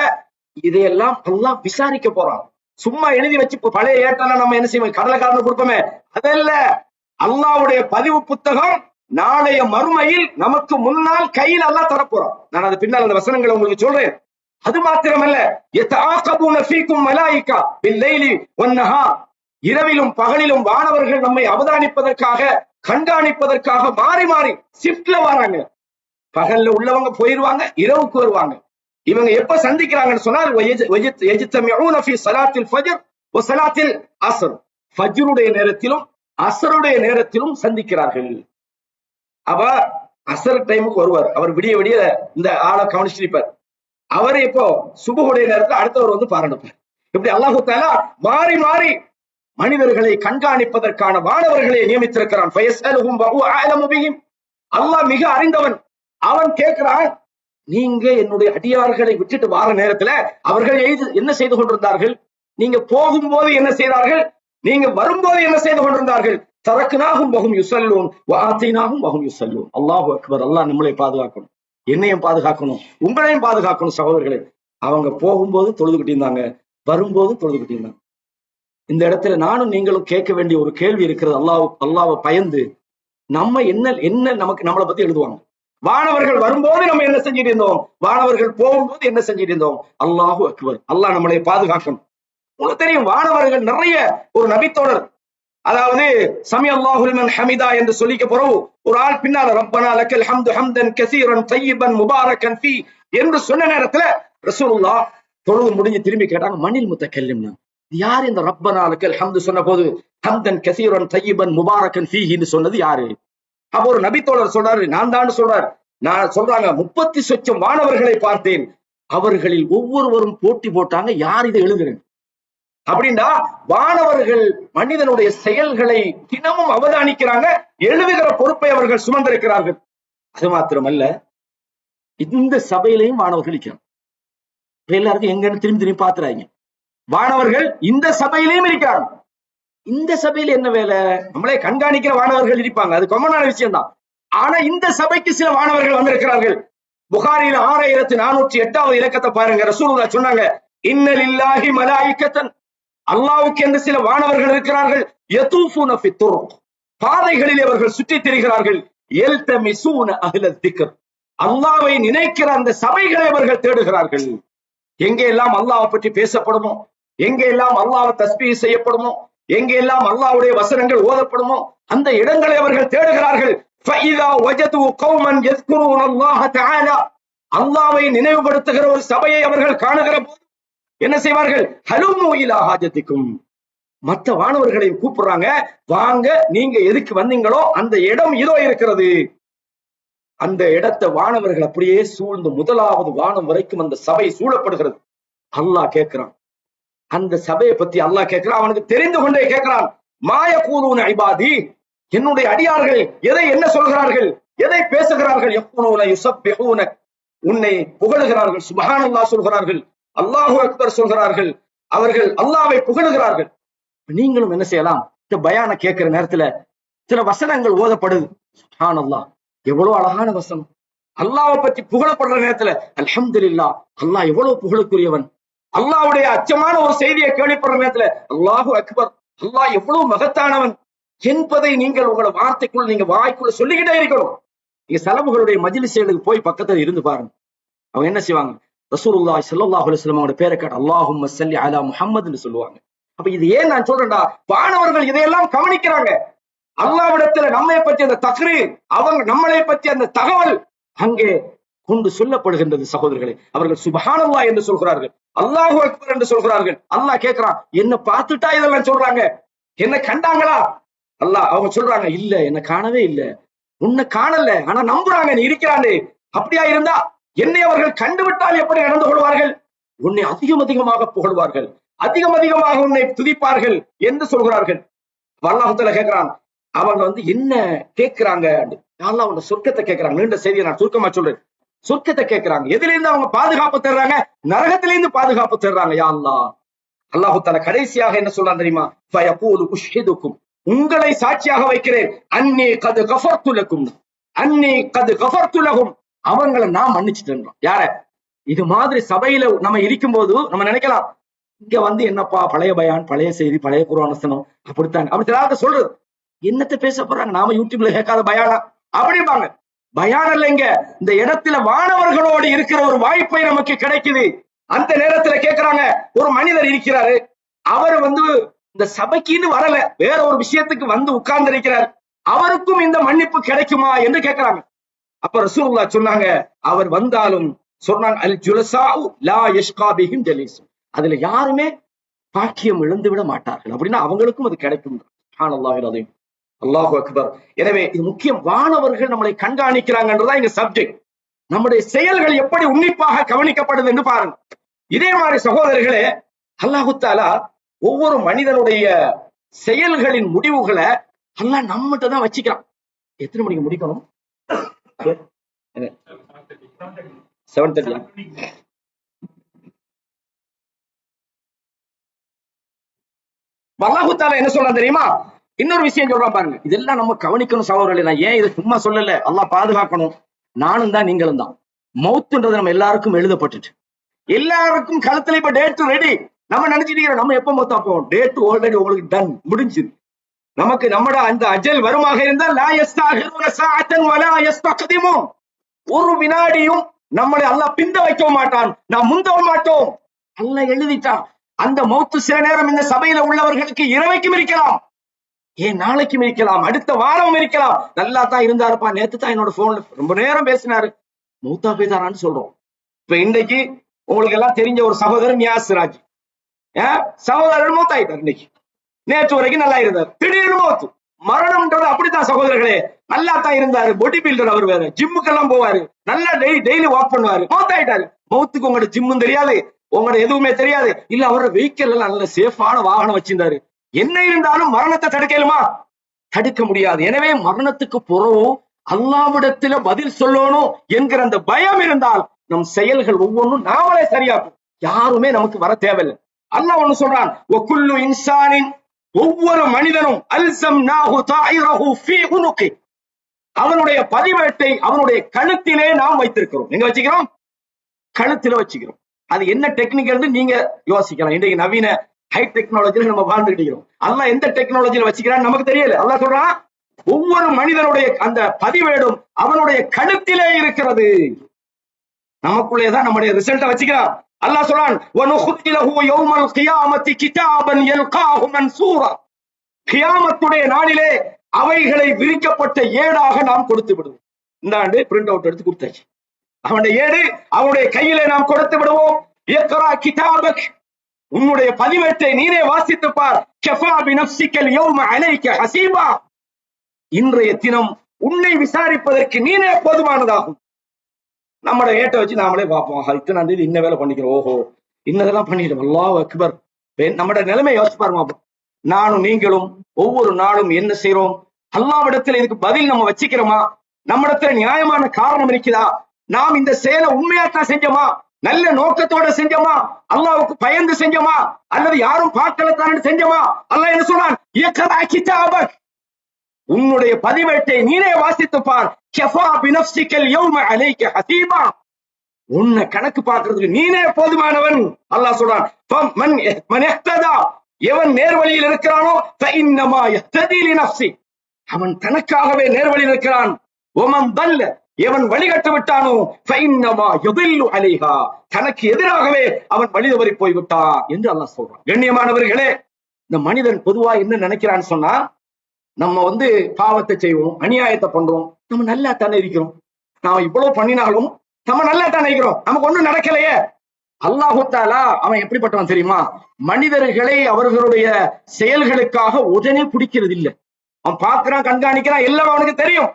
இதையெல்லாம் அல்லாஹ் விசாரிக்க போறான். சும்மா எழுதி வச்சு பழைய ஏட்டெல்லாம் நம்ம என்ன செய்வோம், கடலைக்காரனு கொடுப்போமே, அதல்ல. அல்லாஹ்வுடைய பதிவு புத்தகம் நாளைய மறுமையில் நமக்கு முன்னால் கையில் அல்லாஹ் தரப்போறான். நான் அது பின்னால் அந்த வசனங்களை உங்களுக்கு சொல்றேன். அது மாத்திரமல்ல, யதஆகபூன ஃபீக்கும் மலாயிகா பில்லைலி வன்னஹார், இரவிலும் பகலிலும் வானவர்கள் நம்மை அவதானிப்பதற்காக, கண்காணிப்பதற்காக மாறி மாறி ஷிஃப்ட்ல வராங்க. பகல்ல உள்ளவங்க போயிருவாங்க, இரவுக்கு வருவாங்க. இவங்க எப்ப சந்திக்கிறாங்கன்னு சொன்னால் யஜ்தமிஊன ஃபீ ஸலாத்தில் ஃபஜ்ர் வ ஸலாத்தில் அஸ்ர், ஃபஜ்ருடைய நேரத்திலும் அஸ்ருடைய நேரத்திலும் சந்திக்கிறார்கள். அவ அஸ்ர் டைமுக்கு வருவார், அவர் விடிய விடிய இந்த ஆளை கவனிச்சிருப்பார். அவர் இப்போ சுபஹுடைய நேரத்தில் அடுத்தவர் வந்து பாராட்டுப்பார். இப்படி அல்லாஹ் தஆலா மாறி மாறி மனிதர்களை கண்காணிப்பதற்கான வானவர்களை நியமித்திருக்கிறான். ஃபயஸ்அலுஹும் வஹு அஅலமு பிஹிம், அல்லாஹ் மிக அறிந்தவன். அவன் கேட்கிறான், நீங்க என்னுடைய அடியார்களை விட்டுட்டு வார நேரத்துல அவர்கள் என்ன செய்து கொண்டிருந்தார்கள்? நீங்க போகும்போது என்ன செய்தார்கள்? நீங்க வரும்போது என்ன செய்து கொண்டிருந்தார்கள்? தரக்குனாகும் வஹும் யுஸல்லூன் வ ஆதீனாஹும் வஹும் யுஸல்லூன். அல்லாஹு அக்பர். அல்லாஹ் நம்மளை பாதுகாக்கணும், என்னையும் பாதுகாக்கணும், உங்களையும் பாதுகாக்கணும். சகோதரர்களே, அவங்க போகும்போது தொழுதுகிட்டு இருந்தாங்க, வரும்போது தொழுதுகிட்டு இருந்தாங்க. இந்த இடத்துல நானும் நீங்களும் கேட்க வேண்டிய ஒரு கேள்வி இருக்கிறது. அல்லாஹ்வை பயந்து நம்ம என்ன நமக்கு நம்மளை பத்தி எழுதுவாங்க. வானவர்கள் வரும்போது நம்ம என்ன செஞ்சிட்டு இருந்தோம், வானவர்கள் போகும்போது என்ன செஞ்சிட்டு இருந்தோம். அல்லாஹு அக்பர். அல்லாஹ் நம்மளை பாதுகாக்கணும். உங்களுக்கு தெரியும், வானவர்கள் நிறைய ஒரு நபித்தோழர், அதாவது சமி அல்லாஹு லிமன் ஹமிதா என்று சொல்லிக்க போறோம். ஒரு ஆள் பின்னால ரப்பனா லக்கல் ஹம்து ஹம்தன் கஸீரன் தய்யிபன் முபாரக்கன் ஃபீ என்று சொன்ன நேரத்துல ரசூலுல்லாஹ் தொழுது முடிஞ்சு திரும்பி கேட்டாங்க, மனில் முத்தக்கல்லிம்னா யார்? இந்த ரப்பனா லக்கல் ஹம்து சொன்ன போது ஹம்தன் கஸீரன் தய்யிபன் முபாரக்கன் ஃபீஹின்னு சொன்னது யாரு? அப்ப ஒரு நபித்தோழர் சொல்றாரு, நான் தான் சொல்றார். நான் சொல்றாங்க, 30 சொச்சம் வானவர்களை பார்த்தேன், அவர்களில் ஒவ்வொருவரும் போட்டி போட்டாங்க, யார் இதை எழுதுறேன் அப்படின்னா வானவர்கள் மனிதனுடைய செயல்களை தினமும் அவதானிக்கிறாங்க, எழுதுகிற பொறுப்பை அவர்கள் சுமந்திருக்கிறார்கள். அது மாத்திரமல்ல, இந்த சபையிலையும் வானவர்கள் இருக்கிறாங்க. எல்லாருக்கும் எங்கன்னு திரும்பி திரும்பி பாத்துறாங்க. வானவர்கள் இந்த சபையிலையும் இருக்கிறாங்க. இந்த சபையில என்ன வேலை? நம்மளே கண்காணிக்கிற வானவர்கள் இருப்பாங்க, அது காமனான விஷயம் தான். ஆனா இந்த சபைக்கு சில வானவர்கள் வந்திருக்கிறார்கள். புகாரில 6408 இலக்கத்தை பாருங்க. ரசூலுல்லாஹ் சொன்னாங்க, இன்னலில்லாஹி மலாயிகத்தன், அல்லாஹ்வுக்கு என்று சில வானவர்கள் இருக்கிறார்கள். யதூஃபூன ஃபித் துருக், பாதைகளில் அவர்கள் சுற்றித் திரிகிறார்கள். யல்தமிசூன அஹ்லல் திக்ர், அல்லாஹ்வை நினைக்கிற அந்த சபைகளை அவர்கள் தேடுகிறார்கள். எங்கே எல்லாம் அல்லாஹ்வை பற்றி பேசப்படுமோ, எங்கே எல்லாம் அல்லாஹ்வை தஸ்பீஹ் செய்யப்படுமோ, எங்கே எல்லாம் அல்லாஹ்வுடைய வசனங்கள் ஓதப்படுமோ, அந்த இடங்களை அவர்கள் தேடுகிறார்கள். ஃபஇதா வஜது கௌமன் யஸ்குரூன அல்லாஹ தஆலா, அல்லாஹ்வை நினைவுபடுத்துகிற ஒரு சபையை அவர்கள் காணுகிற போது என்ன செய்வார்கள்? ஹலுமு இலா ஹாஜத்திக்கும், மற்ற வானவர்களை கூப்பிடுறாங்க, வாங்க, நீங்க எதுக்கு வந்தீங்களோ அந்த இடம் இதோ இருக்கிறது. அந்த இடத்தை வானவர்கள் அப்படியே சூழ்ந்து முதலாவது வானம் வரைக்கும் அந்த சபை சூழப்படுகிறது. அல்லாஹ் கேட்கிறான், அந்த சபையை பத்தி அல்லாஹ் கேட்கிறான். அவனுக்கு தெரிந்து கொண்டே கேட்கிறான், மாயகூலூன இபாதி, என்னுடைய அடியார்கள் எதை என்ன சொல்கிறார்கள், எதை பேசுகிறார்கள்? யக்ஃபுனூன யுஸப்பிஹூன, உன்னை புகழுகிறார்கள், சுப்ஹானல்லாஹ் சொல்கிறார்கள், அல்லாஹு அக்பர் சொல்கிறார்கள், அவர்கள் அல்லாஹ்வை புகழுகிறார்கள். நீங்களும் என்ன செய்யலாம்? இந்த பயான கேட்கிற நேரத்துல சில வசனங்கள் ஓதப்படுது. சுப்ஹானல்லாஹ், எவ்வளவு அழகான வசனம். அல்லாஹ்வை பற்றி புகழப்படுற நேரத்துல அல்ஹம்துலில்லாஹ், அல்லாஹ் எவ்வளவு புகழுக்குரியவன். அல்லாஹ்வுடைய அச்சமான ஒரு செய்தியை கேள்விப்படுற நேரத்துல அல்லாஹு அக்பர், அல்லாஹ் எவ்வளவு மகத்தானவன் என்பதை நீங்கள் உங்களோட வார்த்தைக்குள்ள, நீங்க வாய்க்குள்ள சொல்லிக்கிட்டே இருக்கணும். நீங்க சலபுகளுடைய மஜ்லிஸ்களுக்கு போய் பக்கத்துல இருந்து பாருங்க. அவங்க என்ன செய்வாங்க? ரசூலுல்லாஹி ஸல்லல்லாஹு அலைஹி வஸல்லம் அவருடைய பேரை கேட்டு அல்லாஹும்ம ஸல்லி அலா முஹம்மதுன்னு சொல்லுவாங்க. அப்ப இது ஏன் நான் சொல்றேன்டா, வானவர்கள் இதையெல்லாம் கவனிக்கிறாங்க. அல்லாஹ்விடத்துல நம்மை பற்றி அந்த தக்ரீர், அவங்க நம்மளை பற்றி அந்த தகவல் அங்கே கொண்டு சொல்லப்படுகின்றது. சகோதரர்களே, அவர்கள் சுப்ஹானல்லாஹ் என்று சொல்கிறார்கள், அல்லாஹு அக்பர் என்று சொல்கிறார்கள். அல்லாஹ் கேட்கிறான், என்ன பார்த்துட்டா இதெல்லாம் சொல்றாங்க? என்ன கண்டாங்களா? அல்லாஹ் அவங்க சொல்றாங்க, இல்ல, என்ன காணவே இல்ல, உன்னை காணல, ஆனா நம்புறாங்க நீ இருக்கிறானே. அப்படியா இருந்தா என்னை அவர்கள் கண்டுவிட்டால் எப்படி நடந்து கொள்வார்கள்? உன்னை அதிகம் அதிகமாக புகழ்வார்கள், அதிகம் அதிகமாக உன்னை துதிப்பார்கள் என்று சொல்கிறார்கள். அல்லாஹ் தஆலா கேட்கிறான், அவங்க என்ன கேட்கிறாங்க? அல்லாஹ் அவங்க சொர்க்கத்தை கேட்கிறாங்க. நீண்ட செய்தியை நான் சுருக்கமா சொல்றேன். சொர்க்கத்தை கேட்கிறாங்க. எதுல இருந்து அவங்க பாதுகாப்பு தேடுறாங்க? நரகத்திலிருந்து பாதுகாப்பு தேடுறாங்க. யா அல்லாஹ், அல்லாஹ் தஆலா கடைசியாக என்ன சொல்றான் தெரியுமா? ஃபயகூலு உஷ்ஹிதுக்கும், உங்களை சாட்சியாக வைக்கிறேன், அன்னி கத் கஃபர்து லக்கும், அன்னி கத் கஃபர்து லஹும், அவங்களை நான் மன்னிச்சிட்டேன். யார? இது மாதிரி சபையில நம்ம இருக்கும்போது நம்ம நினைக்கலாம், இங்க என்னப்பா பழைய பயான், பழைய செய்தி, பழைய குர்ஆன் வசனம், அப்படித்தான் அப்படி சொல்றது. என்னத்தை பேச போறாங்க? நாம யூடியூப்ல கேட்காத பயானா அப்படிம்பாங்க. பயான் இல்லைங்க, இந்த இடத்துல வானவர்களோடு இருக்கிற ஒரு வாய்ப்பை நமக்கு கிடைக்குது. அந்த நேரத்துல கேட்கிறாங்க, ஒரு மனிதர் இருக்கிறாரு, அவர் இந்த சபைக்குன்னு வரல, வேற ஒரு விஷயத்துக்கு உட்கார்ந்து இருக்கிறார், அவருக்கும் இந்த மன்னிப்பு கிடைக்குமா என்று கேட்கிறாங்க. அப்ப ரசூலுல்லாஹ் சொன்னாங்க, அவர் வந்தாலும் சொன்னாங்க, அல் ஜுலசாஉ லா யஷ்கா பிஹிம் ஜலீஸ், அதுல யாருமே பாக்கியம் இழந்து விட மாட்டார்கள், அப்படின்னா அவங்களுக்கும் அது கிடைக்கும். சுப்ஹானல்லாஹில் அஸீம், அல்லாஹு அக்பர். எனவே இது முக்கியம். வானவர்கள் நம்மளை கண்காணிக்கிறாங்கன்றதான் இங்க சப்ஜெக்ட். நம்முடைய செயல்கள் எப்படி உன்னிப்பாக கவனிக்கப்படுது என்று பாருங்க. இதே மாதிரி சகோதரர்களே, அல்லாஹு தஆலா ஒவ்வொரு மனிதனுடைய செயல்களின் முடிவுகளை அல்லாஹ் நம்மகிட்ட தான் வச்சுக்கிறான். எத்தனை மணிக்கு முடிக்கணும்? 7:30. அல்லாஹு தஆலா என்ன சொல்றான் தெரியுமா? இன்னொரு விஷயம் சொல்றான் பாருங்க. இதெல்லாம் நம்ம கவனிக்கணும் சகோதரர்களே. நான் ஏன் இதை சும்மா சொல்லல, அல்லாஹ் பாதுகாக்கணும். நானும் தான், நீங்களும் தான். மௌத்துன்றது நம்ம எல்லாருக்கும் எழுதப்பட்டுட்டு, எல்லாருக்கும் கழுத்துல இப்ப டேட் ரெடி. நம்ம நினைச்சிட்டு நம்ம எப்ப மொத்தம் போவோம், டேட் ஆல்ரெடி உங்களுக்கு டன், முடிஞ்சது. நமக்கு நம்மட அந்த அஜல் வருமாக இருந்தால் லா யஸ்தஅகிருன ஸாஅத்தன் வலா யஸ்தக்திமூன், ஒரு வினாடியும் நம்மளை அல்லாஹ் பிந்த வைக்க மாட்டான், நாம் முந்தவும் மாட்டோம். அல்லாஹ் எழுதிட்டான். அந்த மௌத்து சில நேரம் இந்த சபையில உள்ளவர்களுக்கு இரவைக்கும் இருக்கலாம், ஏன் நாளைக்கும் இருக்கலாம், அடுத்த வாரம் இருக்கலாம். நல்லா தான் இருந்தாருப்பா, நேத்து தான் என்னோட போன்ல ரொம்ப நேரம் பேசினாரு, மௌத்தா போய்தாரான்னு சொல்றோம். இப்ப இன்னைக்கு உங்களுக்கு எல்லாம் தெரிஞ்ச ஒரு சகோதரர் நியாஸ்ராஜ், சகோதரர் மௌத்தாயிட்டார். இன்னைக்கு நேற்று வரைக்கும் நல்லா இருந்தார், திடீர்னு மௌத்து. மரணம்ன்றது அப்படித்தான் சகோதரர்களே. நல்லா தான் இருந்தாரு, பாடி பில்டர், அவர் வேற ஜிம்முக்கெல்லாம் போவாரு, நல்லா டெய்லி வாக் பண்ணுவாரு, மௌத்தாயிட்டாரு. மௌத்துக்கு உங்களோட ஜிம்மும் தெரியாது, உங்களோட எதுவுமே தெரியாது. இல்ல அவரோட வெஹிக்கிள் எல்லாம் நல்ல சேஃபான வாகனம் வச்சிருந்தாரு. என்ன இருந்தாலும் மரணத்தை தடுக்கலுமா? தடுக்க முடியாது. எனவே மரணத்துக்கு பிறகு அல்லாஹ்விடத்துல பதில் சொல்லணும் என்கிற அந்த பயம் இருந்தால் நம் செயல்கள் ஒவ்வொன்றும் நாமளே சரியாகும். யாருமே நமக்கு வர தேவையில்லை. அல்லாஹ் ஒன்னு சொல்றான், வகுல்லு இன்சானின், ஒவ்வொரு மனிதனும் அல்ஸம்னாஹு தாயிரஹு ஃபீ உனுகி, அவனுடைய பதிவேட்டை அவனுடைய கழுத்திலே நாம் வைத்திருக்கிறோம். எங்க வச்சுக்கிறோம்? கழுத்தில வச்சுக்கிறோம். அது என்ன டெக்னிக்கல் நீங்க யோசிக்கலாம். இன்றைக்கு நவீன ஹை டெக்னாலஜில நம்ம வாழ்ந்துட்டு இருக்கிறோம். அல்லாஹ் எந்த டெக்னாலஜில வச்சுக்கிறான்னு நமக்கு தெரியல. அல்லாஹ் சொல்றான், ஒவ்வொரு மனிதனுடைய அந்த பதிவேடும் அவனுடைய கழுத்திலே இருக்கிறது. நமக்குள்ளேதான் நம்முடைய ரிசல்ட்டை வச்சுக்கிறான். அல்லாஹ் சொல்றான், வனுஹ்தி லஹு யௌமல் கியாமத்தி கிதாபன் யல்காஹு மன்சூரா, கியாமத்துடைய நாளிலே அவைகளை விரிக்கப்பட்ட ஏடாக நாம் கொடுத்து விடுவோம். இந்த ஆண்டு பிரிண்ட் அவுட் எடுத்து கொடுத்தாச்சு. அவனுடைய ஏடு அவனுடைய கையிலே நாம் கொடுத்து விடுவோம். இக்ரா கிதாபக், உன்னுடைய பதிவேட்டை நீனே வாசித்து பார். கஃபா பினஃப்ஸிகல் யௌம அலைக ஹஸீபா, இன்றைய தினம் உன்னை விசாரிப்பதற்கு நீனே போதுமானதாகும். நம்மளோட ஏட்டை வச்சு நாமளே பார்ப்போம். இத்தனை தேதி இன்ன வேலை பண்ணிக்கிறோம், ஓஹோ இன்னதெல்லாம் பண்ணிட்டோம், அல்லாஹ் அக்பர். நம்மளோட நிலைமை யோசிச்சு பாருங்க. நானும் நீங்களும் ஒவ்வொரு நாளும் என்ன செய்யறோம்? அல்லாஹ்விடத்துல இதுக்கு பதில் நம்ம வச்சுக்கிறோமா? நம்மிடத்துல நியாயமான காரணம் இருக்குதா? நாம் இந்த செயலை உண்மையாத்தான் செஞ்சோமா? நல்ல நோக்கத்தோட செஞ்சோமா? அல்லாஹ்வுக்கு பயந்து செஞ்சோமா? அல்லது யாரும் பார்க்கலத்தான் செஞ்சோமா? அல்லாஹ் என்ன சொல்றான், இக்ரா கிதாபக், உன்னுடைய பதிவேட்டை நீனே வாசித்து பார். கஃபா பினஃப்ஸிகல் யௌம அலைக ஹஸீபா, உன்னை கணக்கு பார்க்கிறதுக்கு நீனே போதுமானவன். அல்லாஹ் சொல்றான், மன் இஹ்ததா, எவன் நேர்வழியில் இருக்கிறானோ ஃபஇன்னமா யஹ்ததி லினஃப்ஸி, அவன் தனக்காகவே நேர்வழியில் இருக்கிறான். வமன் தல்ல, எவன் வழிகட்டு விட்டானோ ஃபஇன்னமா யதில்லு அலைஹா, தனக்கு எதிராகவே அவன் வழி தவறி போய்விட்டான் என்று அல்லாஹ் சொல்றான். கண்ணியமானவர்களே, இந்த மனிதன் பொதுவா என்ன நினைக்கிறான்னு சொன்னா, நம்ம பாவத்தை செய்வோம், அநியாயத்தை பண்றோம், நம்ம நல்லா தானே இருக்கிறோம், நாம இவ்வளவு பண்ணினாலும் நம்ம நல்லா தானே இருக்கிறோம், நமக்கு ஒண்ணும் நடக்கலையே. அல்லாஹு தஆலா அவன் எப்படிப்பட்டவன் தெரியுமா? மனிதர்களை அவர்களுடைய செயல்களுக்காக உடனே பிடிக்கிறது இல்லை. அவன் பார்க்கிறான், கண்காணிக்கிறான், எல்லாம் அவனுக்கு தெரியும்.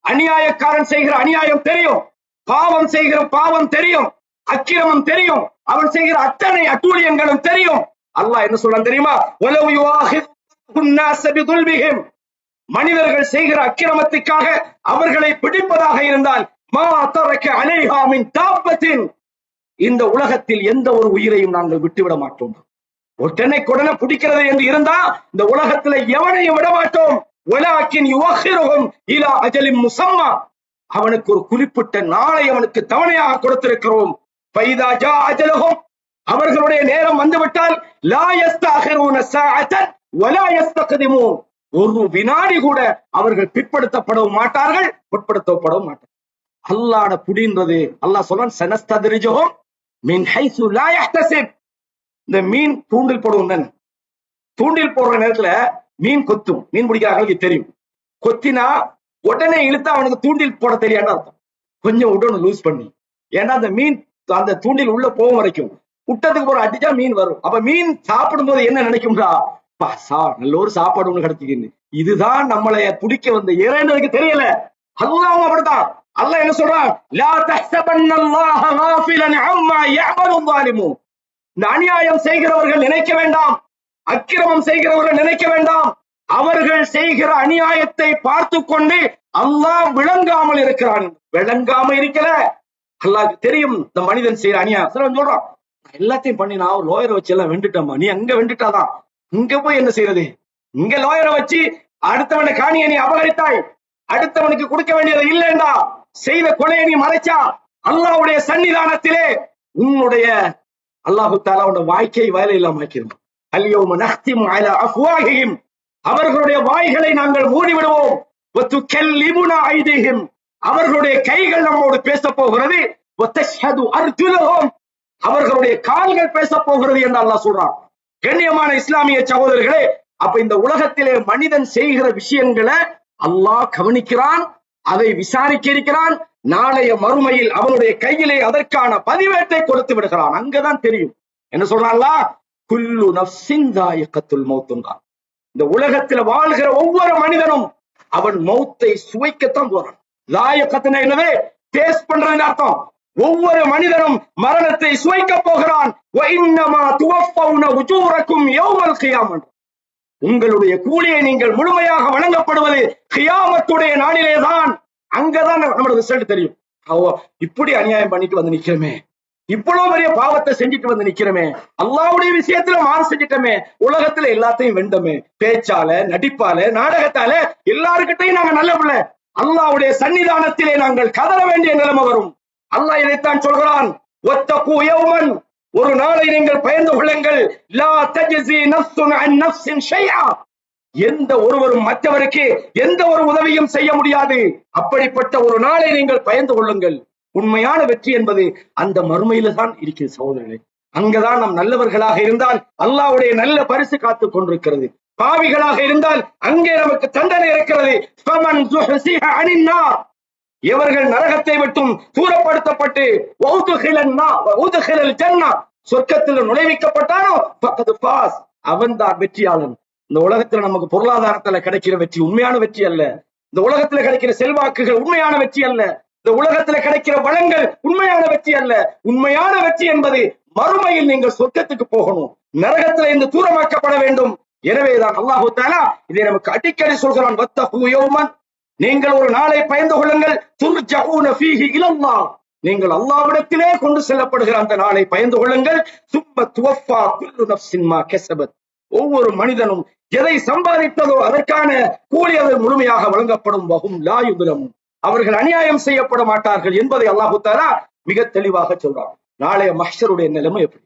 அநியாயக்காரன் செய்கிற அநியாயம் தெரியும், பாவம் செய்கிற பாவம் தெரியும், அக்கிரமம் தெரியும், அவன் செய்கிற அத்தனை அட்டூழியங்களும் தெரியும். அல்லாஹ் என்ன சொல்றான் தெரியுமா? வலவ் யுஆஹிதுன் நாஸ பிதுல்மிஹிம், மனிதர்கள் செய்கிற அக்கிரமத்துக்காக அவர்களை பிடிப்பதாக இருந்தால் மா தரக அலைஹா மின் தாபத்தின், இந்த உலகத்தில் எந்த ஒரு உயிரையும் நாங்கள் விட்டுவிட மாட்டோம். ஒட்டனை கொடனை பிடிக்கிறது என்று இருந்தா இந்த உலகத்துல எவனையும் விட மாட்டோம். வலாக்கின் யுஅஹிருஹும் இலா அஜலின் முஸம்மா, அவனுக்கு ஒரு குறிப்பிட்ட நாளை அவனுக்கு தவணையாக கொடுத்திருக்கிறோம். ஃபைதா ஜா அஜலுஹும், அவர்களுடைய நேரம் வந்துவிட்டால் லா யஸ்தஅஹிரூன ஸாஅத்தன் வலா யஸ்தக்திமூன், ஒரு வினாடி கூட அவர்கள் பிற்படுத்தப்படவும் மாட்டார்கள், பிற்படுத்தப்படவும் மாட்டார்கள். அல்லாஹ்ட புடின்றது அல்லாஹ் சொல்றான், சனஸ்தத்ரிஜுஹும் மின் ஹைசு லா யஹ்தஸிப். இந்த மீன் தூண்டில் போடுவோம் தானே, தூண்டில் போடுற நேரத்துல மீன் கொத்தும், மீன் பிடிக்கிறாங்களுக்கு தெரியும். கொத்தினா உடனே இழுத்தா அவனுக்கு தூண்டில் போட தெரியான்னு அர்த்தம். கொஞ்சம் உடனே லூஸ் பண்ணி, ஏன்னா அந்த மீன் அந்த தூண்டில் உள்ள போகும் வரைக்கும் விட்டதுக்கு போற அடிச்சா மீன் வரும். அப்ப மீன் சாப்பிடும் போது என்ன நினைக்கும்டா, நல்ல ஒரு சாப்பாடு ஒண்ணு கிடைச்சிக்கின்னு, இதுதான் நம்மளை பிடிக்க வந்த இறைவனுக்கு தெரியல. அல்லாஹ் அப்படித்தான். அல்லாஹ் என்ன சொல்றான், லா தஹ்சபன்னல்லாஹ காஃபிலன் அம்மா யஅமலு ஸாலிமூன், இந்த அநியாயம் செய்கிறவர்கள் நினைக்க வேண்டாம், அக்கிரமம் செய்கிறவர்கள் நினைக்க வேண்டாம், அவர்கள் செய்கிற அநியாயத்தை பார்த்து கொண்டு அல்லாஹ் விளங்காமல் இருக்கிறான். விளங்காம இருக்கல, அல்லாஹ்க்கு தெரியும் இந்த மனிதன் செய்யற அநியாயம். சொல்றான், எல்லாத்தையும் பண்ணி நான் ஒரு லோயரை வச்சு எல்லாம் வெண்டுட்டோமா, நீ அங்க வெண்டுட்டாதான் இங்க போய் என்ன செய்யறது? இங்க லோயரை வச்சு அடுத்தவனை காணியை நீ அபகரித்தாய், அடுத்தவனுக்கு கொடுக்க வேண்டியது இல்லைண்டா, செய்த கொலையை நீ மறைச்சா, அல்லாஹ்வுடைய சன்னிதானத்திலே உன்னுடைய அல்லாஹு தஆலா உன்னுடைய வாழ்க்கை வேலை இல்லாம ஆக்கிரும். அல்யௌம நஹ்திமு அலா அஃப்வாஹிஹிம், அவர்களுடைய வாய்களை நாங்கள் மூடி விடுவோம். வதுகல்லிமுனா ஐதிஹிம், அவர்களுடைய கைகள் நம்மோடு பேச போகிறது. வதஷ்ஹது அர்ஜுலுஹும், அவர்களுடைய கால்கள் பேச போகிறது என்று அல்லாஹ் சொல்றான். கண்ணியமான இஸ்லாமிய சகோதரர்களே, அப்ப இந்த உலகத்திலே மனிதன் செய்கிற விஷயங்களை அல்லாஹ் கவனிக்கிறான், அதை விசாரிக்க இருக்கிறான். நாளைய மறுமையில் அவனுடைய கையிலே அதற்கான பதிவேட்டை கொடுத்து விடுகிறான். அங்கதான் தெரியும். என்ன சொல்றான், குல்லு நஃப்ஸின் தாயிகத்துல் மௌத்ன்றான். இந்த உலகத்துல வாழ்கிற ஒவ்வொரு மனிதனும் அவன் மௌத்தை சுவைக்கத்தான் போறான். தாயிகத்துனா என்னது? டேஸ்ட் பண்றதுன்னு அர்த்தம். ஒவ்வொரு மனிதனும் மரணத்தை சுவைக்க போகிறான். வஇன்னமா துவஃபௌன உஜூரக்கும் யௌமல் கியாமத், உங்களுடைய கூலியை நீங்கள் முழுமையாக வழங்கப்படுவது கியாமத்துடைய நாளிலேதான். அங்கதான் நம்மளோட ரிசல்ட் தெரியும். இப்படி அநியாயம் பண்ணிட்டு வந்து நிக்கிறமே, இவ்வளவு பெரிய பாவத்தை செஞ்சுட்டு வந்து நிக்கிறோமே, அல்லாஹ்வுடைய விஷயத்துல மாறு செஞ்சிட்டோமே, உலகத்துல எல்லாத்தையும் வெண்டமே, பேச்சால, நடிப்பால, நாடகத்தால எல்லாருக்கிட்டையும் நாங்க நல்ல பிள்ளை, அல்லாஹ்வுடைய சன்னிதானத்திலே நாங்கள் கதற வேண்டிய நிலைமை வரும். அல்லாஹ் இதைத்தான் சொல்கிறான், வத்தகு யௌமன், ஒரு நாளை நீங்கள் பயந்து கொள்ளுங்கள், லா தஜ்ஸி நஃப்ஸுன் அன் நஃப்ஸின் ஷைஆ, எந்த ஒருவரும் மற்றவருக்கு எந்த ஒரு உதவியும் செய்ய முடியாது. அப்படிப்பட்ட ஒரு நாளை நீங்கள் பயந்து கொள்ளுங்கள். உண்மையான வெற்றி என்பது அந்த மறுமையில தான் இருக்கிறது சகோதரர்களே. அங்கதான் நாம் நல்லவர்களாக இருந்தால் அல்லாஹ்வுடைய நல்ல பரிசு காத்துக் கொண்டிருக்கிறது. பாவிகளாக இருந்தால் அங்கே நமக்கு தண்டனை இருக்கிறது. ஃபமன் ஸுஹ்ஸிஹ அனின் நார், எவர்கள் நரகத்தை விட்டும் தூரப்படுத்தப்பட்டு வஉத்கிலல் ஜன்னah, சொர்க்கத்தில் நுழைவிக்கப்பட்டானோ ஃபக்கத் ஃபாஸ், அவன்தான் வெற்றியாளன். இந்த உலகத்துல நமக்கு பொருளாதாரத்துல கிடைக்கிற வெற்றி உண்மையான வெற்றி அல்ல. இந்த உலகத்துல கிடைக்கிற செல்வாக்குகள் உண்மையான வெற்றி அல்ல. இந்த உலகத்துல கிடைக்கிற வளங்கள் உண்மையான வெற்றி அல்ல. உண்மையான வெற்றி என்பது மறுமையில் நீங்கள் சொர்க்கத்துக்கு போகணும், நரகத்துல இருந்து தூரமாக்கப்பட வேண்டும். எனவேதான் அல்லாஹு தஆலா இதை நமக்கு அடிக்கடி சொல்கிறான், வத்தகு யௌமன், நீங்கள் ஒரு நாளை பயந்து கொள்ளுங்கள், துர்ஜஊன ஃபீஹி இலல்லாஹ், நீங்கள் அல்லாஹ்விடத்திலே கொண்டு செல்லப்படுகிற அந்த நாளை பயந்து கொள்ளுங்கள். சும்ம துவஃபா குல்லு நஃப்ஸின் மா கஸபத், ஒவ்வொரு மனிதனும் எதை சம்பாதித்ததோ அதற்கான கூலி அது முழுமையாக வழங்கப்படும். வஹும் லா யுத்லமூன், அவர்கள் அநியாயம் செய்யப்பட மாட்டார்கள் என்பதை அல்லாஹு தஆலா மிக தெளிவாக சொல்றான். நாளைய மஹ்ஷருடைய நிலைமை எப்படி?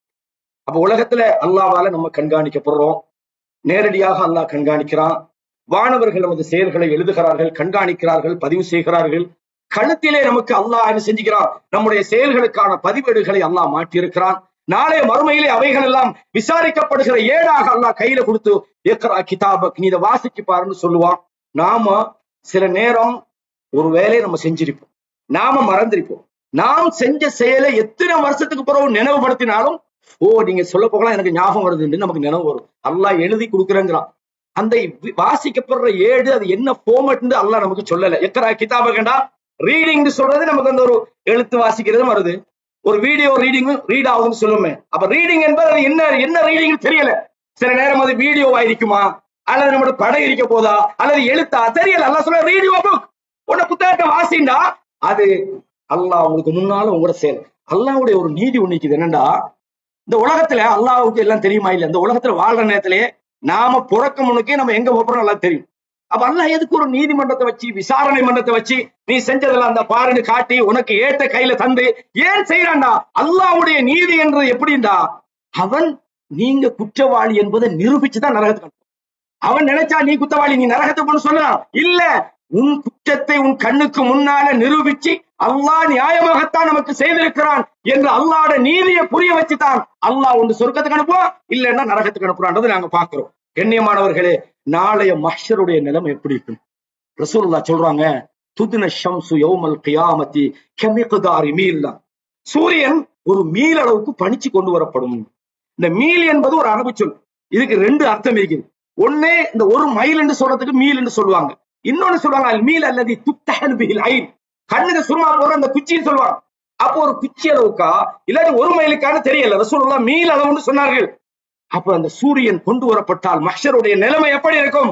அப்ப உலகத்துல அல்லாஹ்வால நம்ம கண்காணிக்கப்படுறோம், நேரடியாக அல்லாஹ் கண்காணிக்கிறான். வானவர்கள் நமது செயல்களை எழுதுகிறார்கள், கண்காணிக்கிறார்கள், பதிவு செய்கிறார்கள். கழுத்திலே நமக்கு அல்லாஹ் என்ன செஞ்சுக்கிறான், நம்முடைய செயல்களுக்கான பதிவேடுகளை அல்லாஹ் மாற்றியிருக்கிறான். நாளைய மறுமையிலே அவைகள் எல்லாம் விசாரிக்கப்படுகிற ஏடாக அல்லாஹ் கையில கொடுத்து, இக்ரா கிதாபக், நீ இதை வாசிச்சு பாருன்னு சொல்லுவான். நாம சில நேரம் ஒரு வேலையை நம்ம செஞ்சிருப்போம், நாம மறந்திருப்போம். நாம் செஞ்ச செயலை எத்தனை வருஷத்துக்கு பிறகு நினைவுபடுத்தினாலும், ஓ நீங்க சொல்ல போகலாம் எனக்கு ஞாபகம் வருதுன்னு நமக்கு நினைவு வரும். அல்லாஹ் எழுதி கொடுக்குறேங்கிறான். அந்த வாசிக்கப்படுற ஏடு அது என்ன ஃபார்மட்னு அல்லாஹ் நமக்கு சொல்லல. இக்ரா கிதாபகண்டா ரீடிங் சொல்றது நமக்கு அந்த ஒரு எழுத்து வாசிக்கிறது வருது, ஒரு வீடியோ ரீடிங் ரீட் ஆகுதுன்னு சொல்லுமே. அப்ப ரீடிங் என்பது அது என்ன ரீடிங் தெரியல. சில நேரம் அது வீடியோவா இருக்குமா, அல்லது நம்மளோட படம் இருக்க போதா, அல்லது எழுத்தா தெரியல. அல்லாஹ் சொல்ல ரீடியோ புக், உன்ன புத்தகத்தை வாசிண்டா, அது அல்லாஹ் உங்களுக்கு முன்னால உங்களோட செயல். அல்லாஹ்வுடைய ஒரு நீதி ஒண்ணுக்குது என்னண்டா, இந்த உலகத்துல அல்லாஹ்வுக்கு எல்லாம் தெரியுமா இல்ல, இந்த உலகத்துல வாழ்ற நேரத்திலே நாம பிறக்க முன்னுக்கே நம்ம எங்க போறோம் எல்லாம் தெரியும். அப்ப அல்லாஹ் எதுக்கு ஒரு நீதிமன்றத்தை வச்சு, விசாரணை மன்றத்தை வச்சு, நீ செஞ்சதெல்லாம் அந்த பாருன்னு காட்டி உனக்கு ஏற்ற கையில தந்து ஏன் செய்யறான்டா? அல்லாஹ்வுடைய நீதி என்று எப்படின்னா, அவன் நீங்க குற்றவாளி என்பதை நிரூபிச்சுதான் நரகத்துக்கு. அவன் நினைச்சா நீ குற்றவாளி நீ நரகத்துக்கு சொல்லலாம் இல்ல, உன் குற்றத்தை உன் கண்ணுக்கு முன்னால நிரூபிச்சு அல்லாஹ் நியாயமாகத்தான் நமக்கு செய்திருக்கிறான் என்று அல்லாஹ்வோட நீதியை புரிய வச்சுதான் அல்லாஹ் ஒன்று சொர்க்கத்துக்கு அனுப்புவான், இல்லைன்னா நரகத்துக்கு அனுப்புறான்றது நாங்க பாக்குறோம். கண்ணியமானவர்களே, நாளைய மஹ்ஷருடைய நிலைமை எப்படி இருக்கும்? ரசூலுல்லாஹ் சொல்றாங்க, துத்ன ஷம்சு யௌமல் கியாமத்தி கமிக்தாரி மீல், சூரியன் ஒரு மீல் அளவுக்கு பணிச்சு கொண்டு வரப்படும். இந்த மீல் என்பது ஒரு அரபு சொல், இதுக்கு ரெண்டு அர்த்தம் இருக்குது. ஒண்ணு இந்த ஒரு மைல் என்று சொல்றதுக்கு மீல் என்று சொல்லுவாங்க, இன்னொன்னு சொல்லுவாங்க அல் மீல் அல்லது துத்தஹல் பிஹில் ஐன், கண்ணுக்கு சுருமா போற அந்த குச்சின்னு சொல்லுவாங்க. அப்போ ஒரு குச்சி அளவுக்கா இல்லாட்டி ஒரு மைலுக்கான தெரியல, ரசூலுல்லாஹ் மீல் அளவுன்னு சொன்னார்கள். அப்ப அந்த சூரியன் கொண்டு வரப்பட்டால் மஹ்ஷருடைய நிலைமை எப்படி இருக்கும்?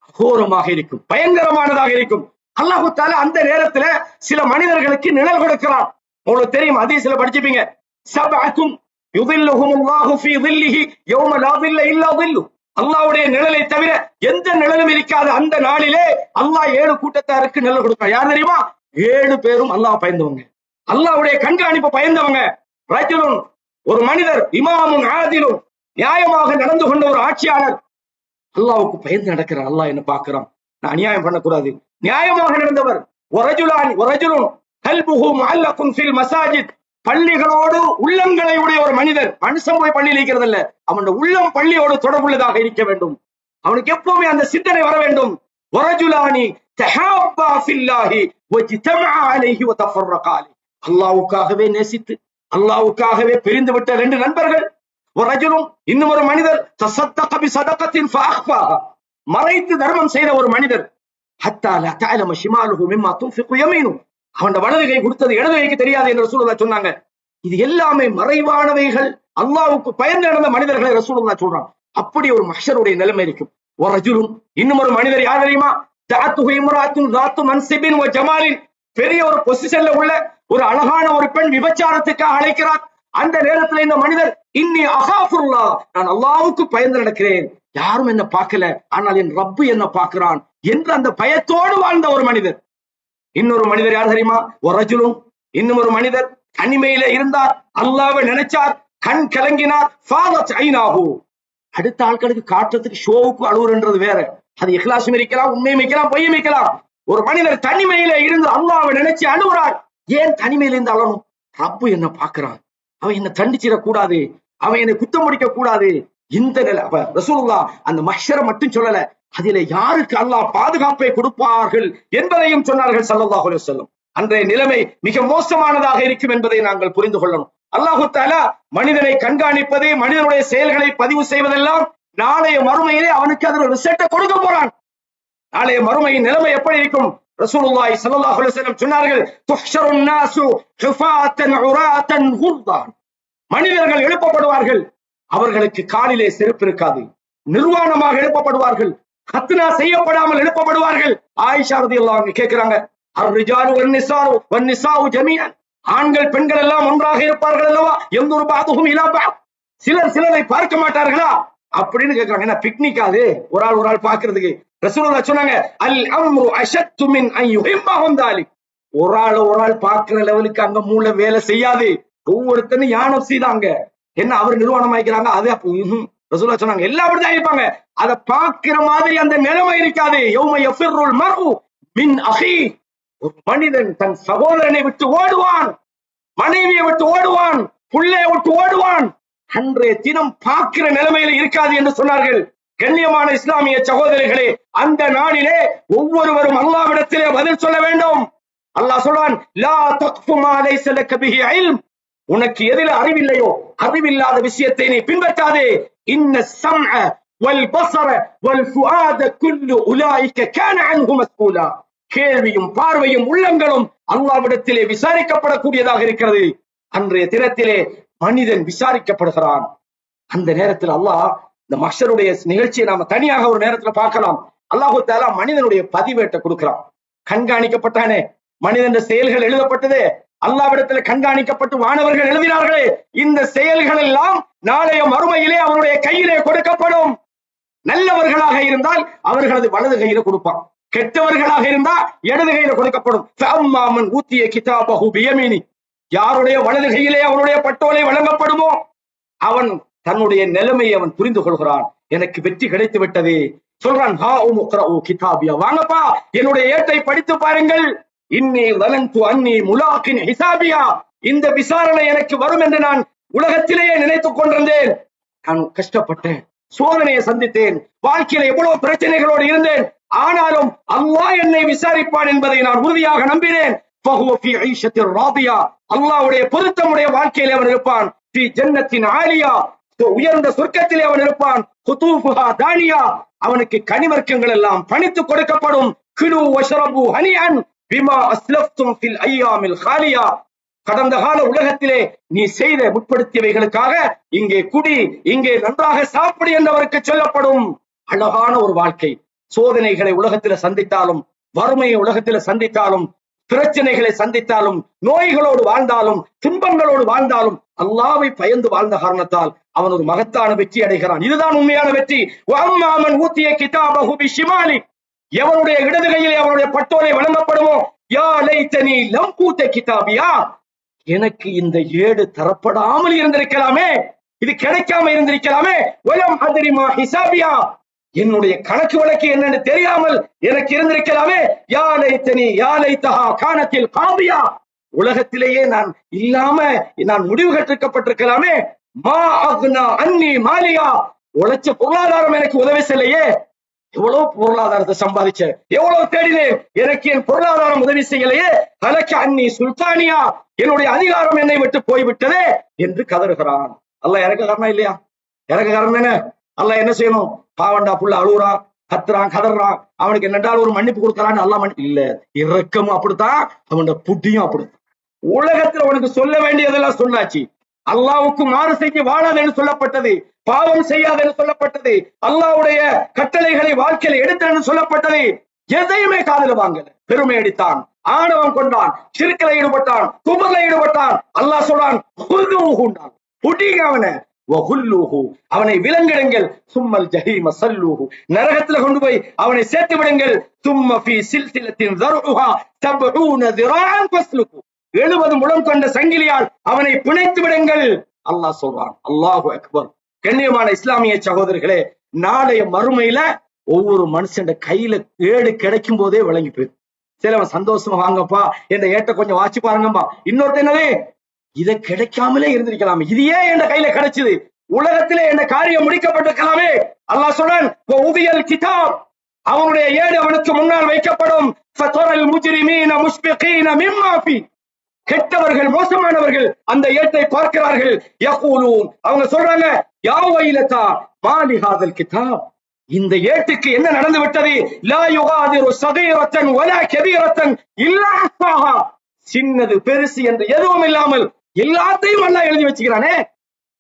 அகோரமாக இருக்கும், பயங்கரமானதாக இருக்கும். அல்லாஹ் தஆலா அந்த நேரத்துல சில மனிதர்களுக்கு நிழல் கொடுக்கிறான். உங்களுக்கு தெரியும், ஹதீஸ்ல படிச்சிப்பீங்க, சபஅத்தும் யுதில்லுஹுமுல்லாஹு ஃபீ ظில்லிஹி யௌம லா ظில்ல இல்லா ظில்லு, அல்லாஹ்வுடைய நிழலை தவிர எந்த நிழலும் இருக்காத அந்த நாளிலே அல்லாஹ் 7 கூட்டத்தாருக்கு நிழல் கொடுக்கிறான். யார் தெரியுமா? 7 பேரும் அல்லாஹ் பயந்தவங்க, அல்லாஹ்வுடைய கண்காணிப்பு பயந்தவங்க. ரஜுலுன், ஒரு மனிதர், இமாமுன் ஆதிலுன், நியாயமாக நடந்து கொண்ட ஒரு ஆட்சியாளர், அல்லாஹ்வுக்கு பயந்து நடக்கிறார். அல்லாஹ் என்ன பார்க்கிறான், நான் அநியாயம் பண்ணக்கூடாது, நியாயமாக நடந்தவர். வரஜுலுன் கல்புஹு முஅல்லகுன் ஃபில் மசாஜித், பள்ளிகளோடு உள்ளங்களை உடைய ஒரு மனிதர், மனுஷன் போய் பள்ளியில் இருக்கிறது இல்ல, அவனுடைய உள்ளம் பள்ளியோடு தொடர்புள்ளதாக இருக்க வேண்டும், அவனுக்கு எப்பவுமே அந்த சிந்தனை வர வேண்டும். வரஜுலானி தஹாப்பா ஃபில்லாஹி வஜ்தமஅ அலைஹி வதஃபர்ரகா அலைஹி, அல்லாஹ்வுக்காகவே நேசித்து அல்லாஹ்வுக்காகவே பிரிந்து விட்ட 2 நண்பர்கள். வரஜுலும், இன்னும் ஒரு மனிதர், தஸத்தக பிஸதகத்தின் ஃபஅக்ஃபாஹா, மறைத்து தர்மம் செய்த ஒரு மனிதர். ஹத்தா லா தஅலம ஷிமாலுஹு மிம்மா துன்ஃபிகு யமீனு, அவன் வலது கை கொடுத்தது இடது கைக்கு தெரியாது என்று ரசூலுல்லாஹ் சொன்னாங்க. இது எல்லாமே மறைவானவைகள், அல்லாஹ்வுக்கு பயந்து நடந்த மனிதர்களை ரசூலுல்லாஹ் சொல்றான். அப்படி ஒரு மஹ்ஷருடைய நிலைமை இருக்கும். வரஜுலும், இன்னும் ஒரு மனிதர், யார் தெரியுமா? தஅத்துஹு இம்ராத்துன் ذات மன்சிபின் வ ஜமாலின், பெரிய ஒரு பொசிஷன்ல உள்ள ஒரு அழகான ஒரு பெண் விபச்சாரத்துக்காக அழைக்கிறார். அந்த நேரத்தில் இந்த மனிதர் இன்னி அகாஃபுல்லா, நான் அல்லாஹ்வுக்கு பயந்து நடக்கிறேன், யாரும் என்ன பார்க்கல, ஆனால் என் ரப்பு என்ன பார்க்கிறான் என்று அந்த பயத்தோடு வாழ்ந்த ஒரு மனிதர். இன்னொரு மனிதர் யார் தெரியுமா? ஒரு ரஜுலும், இன்னும் ஒரு மனிதர் தனிமையில இருந்தார், அல்லாஹ்வை நினைச்சார், கண் கலங்கினார், ஃபாதத் ஐனாஹு. அடுத்த ஆட்களுக்கு காட்டுறதுக்கு ஷோவுக்கு அழுவுன்றது வேற, அது இஹ்லாஸும் இருக்கலாம், உண்மையும் இருக்கலாம், பொய்யும் இருக்கலாம். ஒரு மனிதர் தனிமையில இருந்து அல்லாஹ்வை நினைச்சு அழுவுறார். ஏன் தனிமையில இருந்து அழணும்? ரப்பு என்ன பார்க்கிறான், அவன் என்ன தண்டிச்சிடக் கூடாது, அவன் என்னை குத்தம் முடிக்க கூடாது. இந்த நிலை ரசூலுல்லாஹ் அந்த மஹ்ஷரை மட்டும் சொல்லல, அதிலே யாருக்கு அல்லாஹ் பாதுகாப்பை கொடுப்பார்கள் என்பதையும் சொன்னார்கள் ஸல்லல்லாஹு அலைஹி வஸல்லம். அன்றைய நிலைமை மிக மோசமானதாக இருக்கும் என்பதை நாங்கள் புரிந்து கொள்ளணும். அல்லாஹு தஆலா மனிதனை கண்காணிப்பது, மனிதனுடைய செயல்களை பதிவு செய்வதெல்லாம் நாளைய மறுமையிலே அவனுக்கு அதில் ரிசல்ட்டை கொடுக்க போறான். நாளைய மறுமையின் நிலைமை எப்படி இருக்கும்? ரசூலுல்லாஹி ஸல்லல்லாஹு அலைஹி வஸல்லம் சொன்னார்கள், துஹ்ஷருன் நாசு ஹுஃபாத்தன் உராத்தன் குர்தான். மனிதர்கள் எழுப்பப்படுவார்கள், அவர்களுக்கு காலிலே செருப்பு இருக்காது, நிர்வாணமாக எழுப்பப்படுவார்கள், கத்னா செய்யப்படாமல் எழுப்பப்படுவார்கள். ஆயிஷா ரலியல்லாஹு அன்ஹா கேக்குறாங்க, அர்-ரிஜாலு வன்-நிஸாஉ வன்-நிஸாஉ ஜமீஅன், ஆண்கள் பெண்கள் எல்லாம் ஒன்றாக இருப்பார்கள் அல்லவா, யன்துரு பஅதுஹும் இலா பஅத், சிலர் சிலரை பார்க்க மாட்டார்களா அப்படின்னு கேக்குறாங்க. என்ன பிக்னிக் அது, ஒரு ஆள் பார்க்கிறதுக்கு? ரசூலுல்லாஹ் சொன்னாங்க, அல் அம்ரு அஷத்து மின் அன் யுஹிப்பஹும் தாலிக். ஒரு ஆள் பார்க்கிற லெவலுக்கு அங்க மூளை வேலை செய்யாது. ஒவ்வொருத்தனும் யானம் செய்தாங்க. என்ன அவர் நிர்வாணம் ஆயிக்கிறாங்க, அது ரசூலுல்லாஹ் சொன்னாங்க எல்லாம் அப்படிதான் இருப்பாங்க. அதை பார்க்கிற மாதிரி அந்த நிலைமை இருக்காது. யௌம யஃபிருல் மர்உ மின் அஹீ, ஒரு மனிதன் தன் சகோதரனை விட்டு ஓடுவான், மனைவியை விட்டு ஓடுவான், புள்ளையை விட்டு ஓடுவான். அன்றைய தினம் பார்க்கிற நிலைமையில இருக்காது என்று சொன்னார்கள். கண்ணியமான இஸ்லாமிய சகோதரிகளே, அந்த நாளிலே ஒவ்வொருவரும் அல்லாஹ்விடத்திலே பதில் சொல்ல வேண்டும். அல்லாஹ் சொல்றான், லா தக்ஃபு மா லைஸ லக பிஹி இல்ம், உனக்கு எதில அறிவில்லையோ அறிவில்லாத விஷயத்தை நீ பின்பற்றாதே. இன்ன ஸம்அ வல் பஸர வல் ஃபுஆத குல்லு உலாயிக கான அன்ஹு மஸ்ஊலா, கேள்வியும் பார்வையும் உள்ளங்களும் அல்லாஹ்விடத்திலே விசாரிக்கப்படக்கூடியதாக இருக்கிறது. அன்றைய தினத்திலே மனிதன் விசாரிக்கப்படுகிறான். அந்த நேரத்தில் அல்லாஹ், இந்த மஹ்ஷருடைய நிகழ்ச்சியை நாம தனியாக ஒரு நேரத்துல பார்க்கலாம். அல்லாஹு தஆலா மனிதனுடைய பதிவேட்டை கொடுக்கிறான். கண்காணிக்கப்பட்டானே, மனிதன் செயல்கள் எழுதப்பட்டதே, அல்லாஹ்விடத்துல கண்காணிக்கப்பட்டு வானவர்கள் எழுதினார்களே, இந்த செயல்கள் எல்லாம் நாளைய மறுமையிலே அவருடைய கையிலே கொடுக்கப்படும். நல்லவர்களாக இருந்தால் அவர்களது வலது கையில கொடுப்பான், கெட்டவர்களாக இருந்தா இடது கையில கொடுக்கப்படும். ஃபஅம்மா மன் ஊதிய கிதாபஹு பியமீனி, யாருடைய வலது கையிலே அவருடைய பட்டோலை வழங்கப்படுமோ அவன் தன்னுடைய நிலைமையை அவன் புரிந்து கொள்கிறான். எனக்கு வெற்றி கிடைத்து விட்டது. சொல்றான், ஹா உம்க்ரஉ கிதாபியா, வாங்கப்பா என்னுடைய ஏட்டை படித்து பாருங்கள். இன்னி வலன்து அன்னி முலாகின் ஹிசாபியா, இந்த விசாரணை எனக்கு வரும் என்று நான் உலகத்திலேயே நினைத்துக் கொண்டிருந்தேன். நான் கஷ்டப்பட்டேன், சோதனையை சந்தித்தேன், வாழ்க்கையில எவ்வளவு பிரச்சனைகளோடு இருந்தேன். ஆனாலும் அல்லாஹ் என்னை விசாரிப்பான் என்பதை நான் உறுதியாக நம்பினேன். ஃபஹுவ ஃபீ ஈஷத்திர் ராதியா, அல்லாஹ்வுடைய பொருத்தமுடைய வாழ்க்கையிலே அவன் இருப்பான். ஃபீ ஜன்னத்தின் ஆலியா, உயர்ந்த சொர்க்கத்திலே அவன் இருப்பான். குதூஃபுஹா தானியா, அவனுக்கு கனிவர்க்கங்கள் எல்லாம் பணித்து கொடுக்கப்படும். குலு வஷ்ரபு ஹனிஅன் பிமா அஸ்லஃப்தும் ஃபில் அய்யாமில் காலியா, கடந்த கால உலகத்திலே நீ செய்த முற்படுத்தியவைகளுக்காக இங்கே குடி, இங்கே நன்றாக சாப்பிடு என்றவருக்கு சொல்லப்படும். அழகான ஒரு வாழ்க்கை. சோதனைகளை உலகத்தில சந்தித்தாலும், வறுமையை உலகத்தில சந்தித்தாலும், பிரச்சனைகளை சந்தித்தாலும், நோய்களோடு வாழ்ந்தாலும், துன்பங்களோடு வாழ்ந்தாலும், அல்லாஹ்வை பயந்து வாழ்ந்த காரணத்தால் அவன் ஒரு மகத்தான வெற்றி அடைகிறான். இதுதான் உண்மையான வெற்றி. வஅம்மா மன் ஊதிய கிதாபஹு பிஷிமாலி, எவனுடைய இடது கையிலே அவனுடைய பட்டோலை வழங்கப்படுமோ, யா லைத்தனி லம் ஊத கிதாபியா, எனக்கு இந்த ஏடு தரப்படாமல் இருந்திருக்கலாமே, இது கிடைக்காம இருந்திருக்கலாமே. வலம் அத்ரிமா ஹிசாபியா, என்னுடைய கணக்கு வழக்கு என்னன்னு தெரியாமல் எனக்கு இருந்திருக்கலாமே. யா லைத்தனி யா லைத்தஹா கானத்தில் காதியா, உலகத்திலேயே நான் இல்லாம நான் முடிவு கட்டிருக்கப்பட்டிருக்கலாமே. மா அக்னா அன்னி மாலியா, உழைச்ச பொருளாதாரம் எனக்கு உதவி செய்யலையே. எவ்வளவு பொருளாதாரத்தை சம்பாதிச்ச, எவ்வளவு தேடினேன், எனக்கு என் பொருளாதாரம் உதவி செய்யலையே. ஹலக அன்னி சுல்தானியா, என்னுடைய அதிகாரம் என்னை விட்டு போய்விட்டதே என்று கதறுகிறான். அல்லாஹ் இறக்கக்காரனா இல்லையா? இறக்கக்காரன் தானே. அல்லாஹ் என்ன செய்யணும்? பாவண்டா புள்ள அழுகுறான், கத்துறான், கதறான், அவனுக்கு என்னென்றால் ஒரு மன்னிப்பு கொடுக்கறான்னு அல்லாஹ் இல்ல, இரக்கமும் அப்படித்தான், அவனோட புத்தியும் அப்படித்தான். உலகத்துல உனக்கு சொல்ல வேண்டியதெல்லாம் சொன்னாச்சு. அல்லாஹ்வுக்கு மாறு செய்ய வாழாதேன்னு சொல்லப்பட்டது, பாவம் செய்யாதேன்னு சொல்லப்பட்டது, அல்லாஹ்வுடைய கட்டளைகளை வாழ்க்கையில எடுத்தேன்னு சொல்லப்பட்டது. எதையுமே காதுல வாங்கல, பெருமை அடித்தான், ஆணவம் கொண்டான், ஷிர்க்ல ஈடுபட்டான், குஃப்ர்ல ஈடுபட்டான். அல்லாஹ் சொல்றான் புடிங்க அவனை, அவனை விலங்கிடுங்கள், சும்மல் ஜஹீம சல்லூஹு, நரகத்துல கொண்டு போய் அவனை சேர்த்து விடுங்கள், சும்ம ஃபீ சில்சிலத்தின் தர்உஹா 70 ذراعا ஃபஸ்லுகு, 70 முழம் கொண்ட சங்கிலியால் அவனை பிணைத்து விடுங்கள். அல்லாஹ் சொல்றான். அல்லாஹு அக்பர். கண்ணியமான இஸ்லாமிய சகோதரர்களே, நாளைய மறுமையில ஒவ்வொரு மனுஷன் கையில ஏடு கிடைக்கும் போதே விளங்கி போயிடும். சிலவன் சந்தோஷமா வாங்கப்பா, இந்த ஏட்ட கொஞ்சம் வாட்சி பாருங்கப்பா. இன்னொருத்த என்னது, இதை கிடைக்காமலே இருந்திருக்கலாமே, இது ஏன் என் கையில கிடைச்சது, உலகத்திலே என் காரியம் முடிக்கப்பட்டிருக்கலாமே. அல்லாஹ் சொல்றான், உதியல் கிதாப், அவனுடைய ஏடு அவனுக்கு முன்னால் வைக்கப்படும். ஃபதரல் முஜ்ரிமீன முஷ்பிகீன மிம்மா ஃபீ, கெட்டவர்கள் மோசமானவர்கள் அந்த ஏட்டை பார்க்கிறார்கள். யகூலூன், அவங்க சொல்றாங்க, யா வைலதா மா லிஹாதல் கிதாப், இந்த ஏட்டுக்கு என்ன நடந்து விட்டது, லா யுகாதிரு ஸகீரத்தன் வலா கபீரத்தன் இல்லா அஹ்ஸாஹா, சின்னது பெருசு என்று எதுவும் இல்லாமல் எல்லாத்தையும் அல்லாஹ் எழுதி வச்சுக்கிறானே.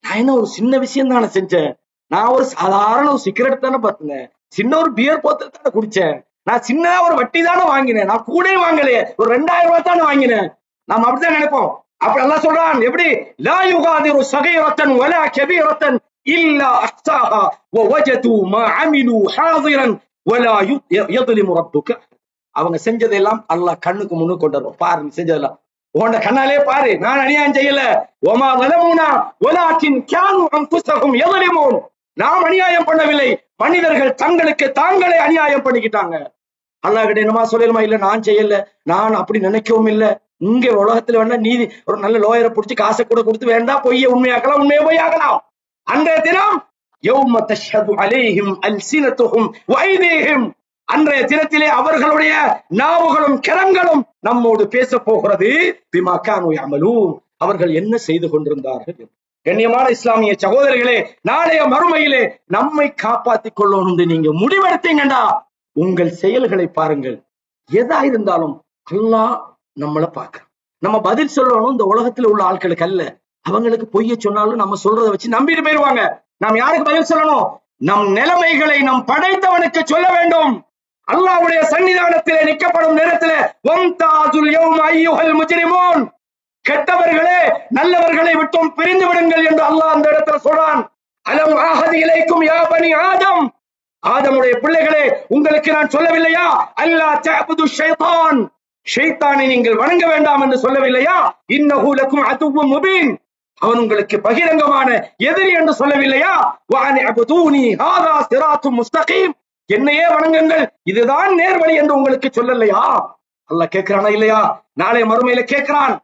நான் என்ன ஒரு சின்ன விஷயம் தானே செஞ்சேன், நான் ஒரு சாதாரண ஒரு சிகரெட் தானே பார்த்தேன், சின்ன ஒரு பியர் போத்தல் தானே குடிச்சேன், நான் சின்னதா ஒரு வட்டி தானே வாங்கினேன், நான் கூட வாங்கலையே, ஒரு 2000 ரூபாய் தானே வாங்கினேன். நாம் அப்படித்தான் நினைப்போம். அப்படி அல்லாஹ் சொல்றான், எப்படி, லா யுகாதிரு ஸகீரத்தன் வலா கபீரத்தன் இல்லா அஹ்ஸாஹா வவஜது மா அமிலு ஹாதிரன் வலா யظلم ரப்புக, அவங்க செஞ்சதெல்லாம் அல்லாஹ் கண்ணுக்கு முன்னுக்கு கொண்டு வருவான். பாரு, செஞ்சதெல்லாம் உன்ட கண்ணாலே பாரு, நான் அநியாயம் செய்யல. வமா ظلمونا ولكن كانوا انفسهم يظلمون, நாம் அநியாயம் பண்ணவில்லை, மனிதர்கள் தங்களுக்கு தாங்களே அநியாயம் பண்ணிக்கிட்டாங்க. அல்லாஹ் கிட்ட என்னமா சொல்லலுமா, இல்ல நான் செய்யல, நான் அப்படி நினைக்கவும் இல்லை. இங்க உலகத்துல வேணா நீதி ஒரு நல்ல லோயரை பிடிச்சி காசை கூட கொடுத்து வேண்டாம், பொய்யை உண்மையாக்கலாம், உண்மையை பொய்யாக்கலாம். அன்றைய தினம் யௌம தஷ்ஹது அலைஹிம் அல்சினத்துஹும் வைதீஹிம், அன்றைய தினத்திலே அவர்களுடைய நாவுகளும் கரங்களும் நம்மோடு பேச போகிறது. பிமா கானூ யஅமலூன், அவர்கள் என்ன செய்து கொண்டிருந்தார்கள். கண்ணியமான இஸ்லாமிய சகோதரர்களே, நாளைய மறுமையிலே நம்மை காப்பாற்றிக் கொள்ளணும் நீங்க முடிவெடுத்தீங்கடா, உங்கள் செயல்களை பாருங்கள். எதா இருந்தாலும் அல்லாஹ் நம்மளை பார்க்க, நம்ம பதில் சொல்லணும். இந்த உலகத்துல உள்ள ஆட்களுக்கு அல்ல, அவங்களுக்கு பொய்ய சொன்னாலும் நம்ம சொல்றதை வச்சு நம்பிட்டு போயிருவாங்க. நாம் யாருக்கு பதில் சொல்லணும், நம் நிலைமைகளை நம் படைத்தவனுக்கு சொல்ல வேண்டும். அல்லாஹ்வுடைய சன்னிதானத்திலே நிற்கப்படும் நேரத்திலே வம்தாதுல் யௌம அய்யுஹல் முஜ்ரிமூன், கெட்டவர்களே நல்லவர்களை விட்டும் பிரிந்து விடுங்கள் என்று அல்லாஹ் அந்த இடத்துல சொல்றான். அலம் ஆஹதி இலைக்கும் யா பனி ஆதம், ஆதமுடைய பிள்ளைகளே உங்களுக்கு நான் சொல்லவில்லையா, அல்லா தஅபுது ஷைத்தான், ஷைத்தானை நீங்கள் வணங்க வேண்டாம் என்று சொல்லவில்லையா, இன்னஹு லக்கும் அதுவ்வும் முபீன், அவன் உங்களுக்கு பகிரங்கமான எதிரி என்று சொல்லவில்லையா, வஅன் அபுதூனி ஹாதா சிராத்தும் முஸ்தகீம், என்னையே வணங்குங்கள், இதுதான் நேர்வழி என்று உங்களுக்கு சொல்லலையா. அல்லாஹ் கேட்கிறானா இல்லையா, நாளை மறுமையில கேட்கிறான்.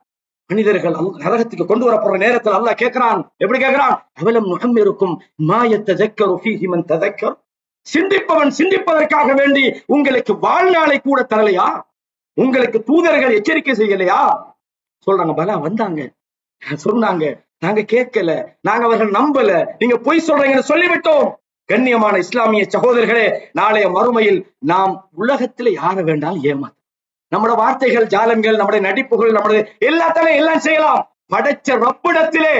மனிதர்கள் நரகத்துக்கு கொண்டு வரப்படுற நேரத்தில் அல்லாஹ் கேட்கிறான். எப்படி கேட்கிறான், அவலம் நுஹம்மிருக்கும் மா யத்தஸக்கரு ஃபீஹி மன் தஸக்கர், சிந்திப்பவன் சிந்திப்பதற்காக வேண்டி உங்களுக்கு வாழ்நாளை கூட தரலையா, உங்களுக்கு தூதர்கள் எச்சரிக்கை செய்யலையா. சொல்றாங்க, பலா வந்தாங்க, சொன்னாங்க, நாங்க கேட்கல, நாங்க அவர்கள் நம்பல, நீங்க பொய் சொல்றீங்கன்னு சொல்லிவிட்டோம். கண்ணியமான இஸ்லாமிய சகோதரர்களே, நாளைய மறுமையில் நாம் உலகத்துல யாரை வேண்டாலும் ஏமாத்த, நம்முடைய வார்த்தைகள் ஜாலங்கள், நம்முடைய நடிப்புகள், நம்முடைய எல்லாத்தையும் எல்லாம் செய்யலாம். படைச்ச ரப்பிடத்திலே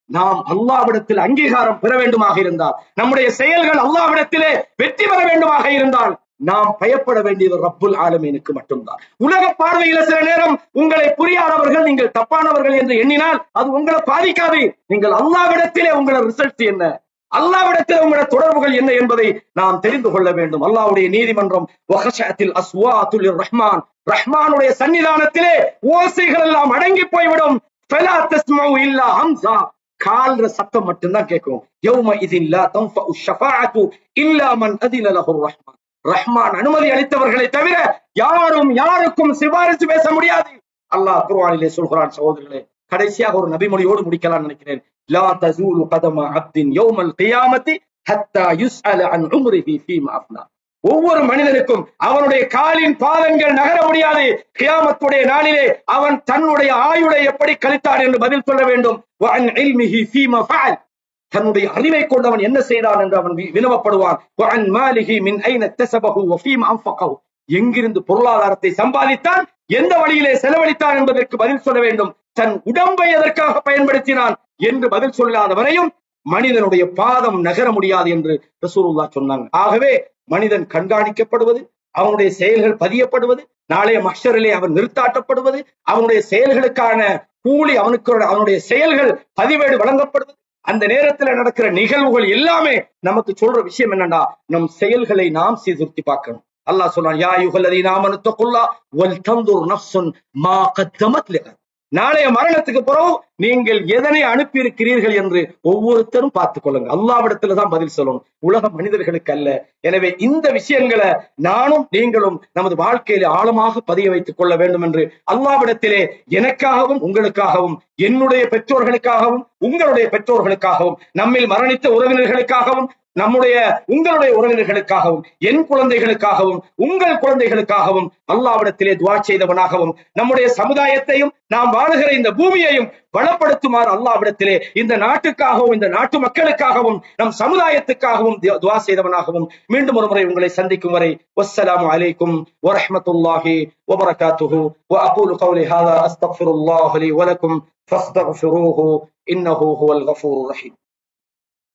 நாம் அல்லாஹ்விடத்தில் அங்கீகாரம் பெற வேண்டுமாக இருந்தால், நம்முடைய செயல்கள் அல்லாஹ்விடத்திலே வெற்றி பெற வேண்டுமாக இருந்தால், நாம் பயப்பட வேண்டியது ரப்புல் ஆலமீனுக்கு மட்டும்தான். உலக பார்வையில சில நேரம் உங்களை புரியாதவர்கள், நீங்கள் தப்பானவர்கள் என்று எண்ணினால் அது உங்களை பாதிக்காது. நீங்கள் அல்லாஹ்விடத்திலே உங்களோட ரிசல்ட் என்ன, அல்லாஹ்விடத்தில் உங்களோட தொடர்புகள் என்ன என்பதை நாம் தெரிந்து கொள்ள வேண்டும். அல்லாஹ்வுடைய நீதிமன்றம் வஹஷஅத்தில் அஸ்வாத்து லிர்ரஹ்மான், ரஹ்மானுடைய சன்னிதானத்திலே ஓசைகள் எல்லாம் அடங்கி போய்விடும். ஃபலா தஸ்மஉ இல்லா ஹம்ஸா, கால்ற சத்தம் மட்டும்தான் கேட்கும். யௌம இதின் லா தன்ஃபஉ ஷஃபாஅத்து இல்லா மன் அதின லஹுர் ரஹ்மான், ரஹ்மான் அனுமதி அளித்தவர்களை தவிர யாரும் யாருக்கும் சிபாரிசு பேச முடியாது. அல்லாஹ் குர்ஆனிலே சொல்கிறான். சகோதரர்களே, கடைசியாக ஒரு நபிமொழியோடு முடிக்கலாம் நினைக்கிறேன். லா தஸூலு கதம அப்தின் யௌமல் கியாமத்தி ஹத்தா யுஸ்அல அன் உம்ரிஹி ஃபீமா அஃப்னா, ஒவ்வொரு மனிதனுக்கும் அவனுடைய காலின் பாதங்கள் நகர முடியாது. கியாமத்துடைய நாளிலே அவன் தன்னுடைய ஆயுளை எப்படி கழித்தான் என்று பதில் சொல்ல வேண்டும். வஅன் இல்மிஹி ஃபீமா ஃபஅல், தன்னுடைய அறிவை கொண்டவன் என்ன செய்தான் என்று அவன் வினவப்படுவான். வஅன் மாலிஹி மின் ஐன தஸபஹு வ ஃபீமா அன்ஃபகஹு, எங்கிருந்து பொருளாதாரத்தை சம்பாதித்தான், எந்த வழியிலே செலவழித்தான் என்பதற்கு பதில் சொல்ல வேண்டும். தன் உடம்பை எதற்காக பயன்படுத்தினான் என்று பதில் சொல்லாத வரையும் மனிதனுடைய பாதம் நகர முடியாது என்று ரசூலுல்லாஹ் சொன்னாங்க. ஆகவே மனிதன் கண்காணிக்கப்படுவது, அவனுடைய செயல்கள் பதியப்படுவது, நாளைய மஹ்ஷரிலே அவன் நிறுத்தாட்டப்படுவது, அவனுடைய செயல்களுக்கான கூலி அவனுடைய செயல்கள் பதிவேடு வழங்கப்படுவது, அந்த நேரத்தில் நடக்கிற நிகழ்வுகள் எல்லாமே நமக்கு சொல்ற விஷயம் என்னன்னா, நம் செயல்களை நாம் சீர்திருத்தி பார்க்கணும். அல்லாஹ் சொல்றான், யா அய்யுஹல்லதீன ஆமனு தக்குல்லாஹ் வல் தன்துர் நஃப்சுன் மா கத்தமத் லிகத். நாளைய மரணத்துக்கு பிறகு நீங்கள் எதனை அனுப்பி இருக்கிறீர்கள் என்று ஒவ்வொருத்தரும் பார்த்துக் கொள்ளுங்க. அல்லாஹ்விடத்துலதான் பதில் சொல்லணும், உலக மனிதர்களுக்கு அல்ல. எனவே இந்த விஷயங்களை நானும் நீங்களும் நமது வாழ்க்கையில ஆழமாக பதிய வைத்துக் கொள்ள வேண்டும் என்று அல்லாஹ்விடத்திலே எனக்காகவும் உங்களுக்காகவும், என்னுடைய பெற்றோர்களுக்காகவும் உங்களுடைய பெற்றோர்களுக்காகவும், நம்மில் மரணித்த உறவினர்களுக்காகவும், உங்களுடைய உறவினர்களுக்காகவும், என் குழந்தைகளுக்காகவும் உங்கள் குழந்தைகளுக்காகவும் அல்லாஹ்விடத்திலே துஆ செய்தவனாகவும், நம்முடைய சமுதாயத்தையும் நாம் வாழுகிற இந்த பூமியையும் வளப்படுத்துமாறு அல்லாஹ்விடத்திலே இந்த நாட்டுக்காகவும் இந்த நாட்டு மக்களுக்காகவும் நம் சமுதாயத்துக்காகவும் துஆ செய்தவனாகவும் மீண்டும் ஒரு முறை உங்களை சந்திக்கும் வரை வஸ்ஸலாமு அலைக்கும் வரஹ்மத்துல்லாஹி வபரகாத்துஹு வஅகூலு கௌலி ஹாதா அஸ்தக்ஃபிருல்லாஹ லி வலக்கும் ஃபஸ்தக்ஃபிரூஹு இன்னஹு ஹுவல் கஃபூருர் ரஹீம்.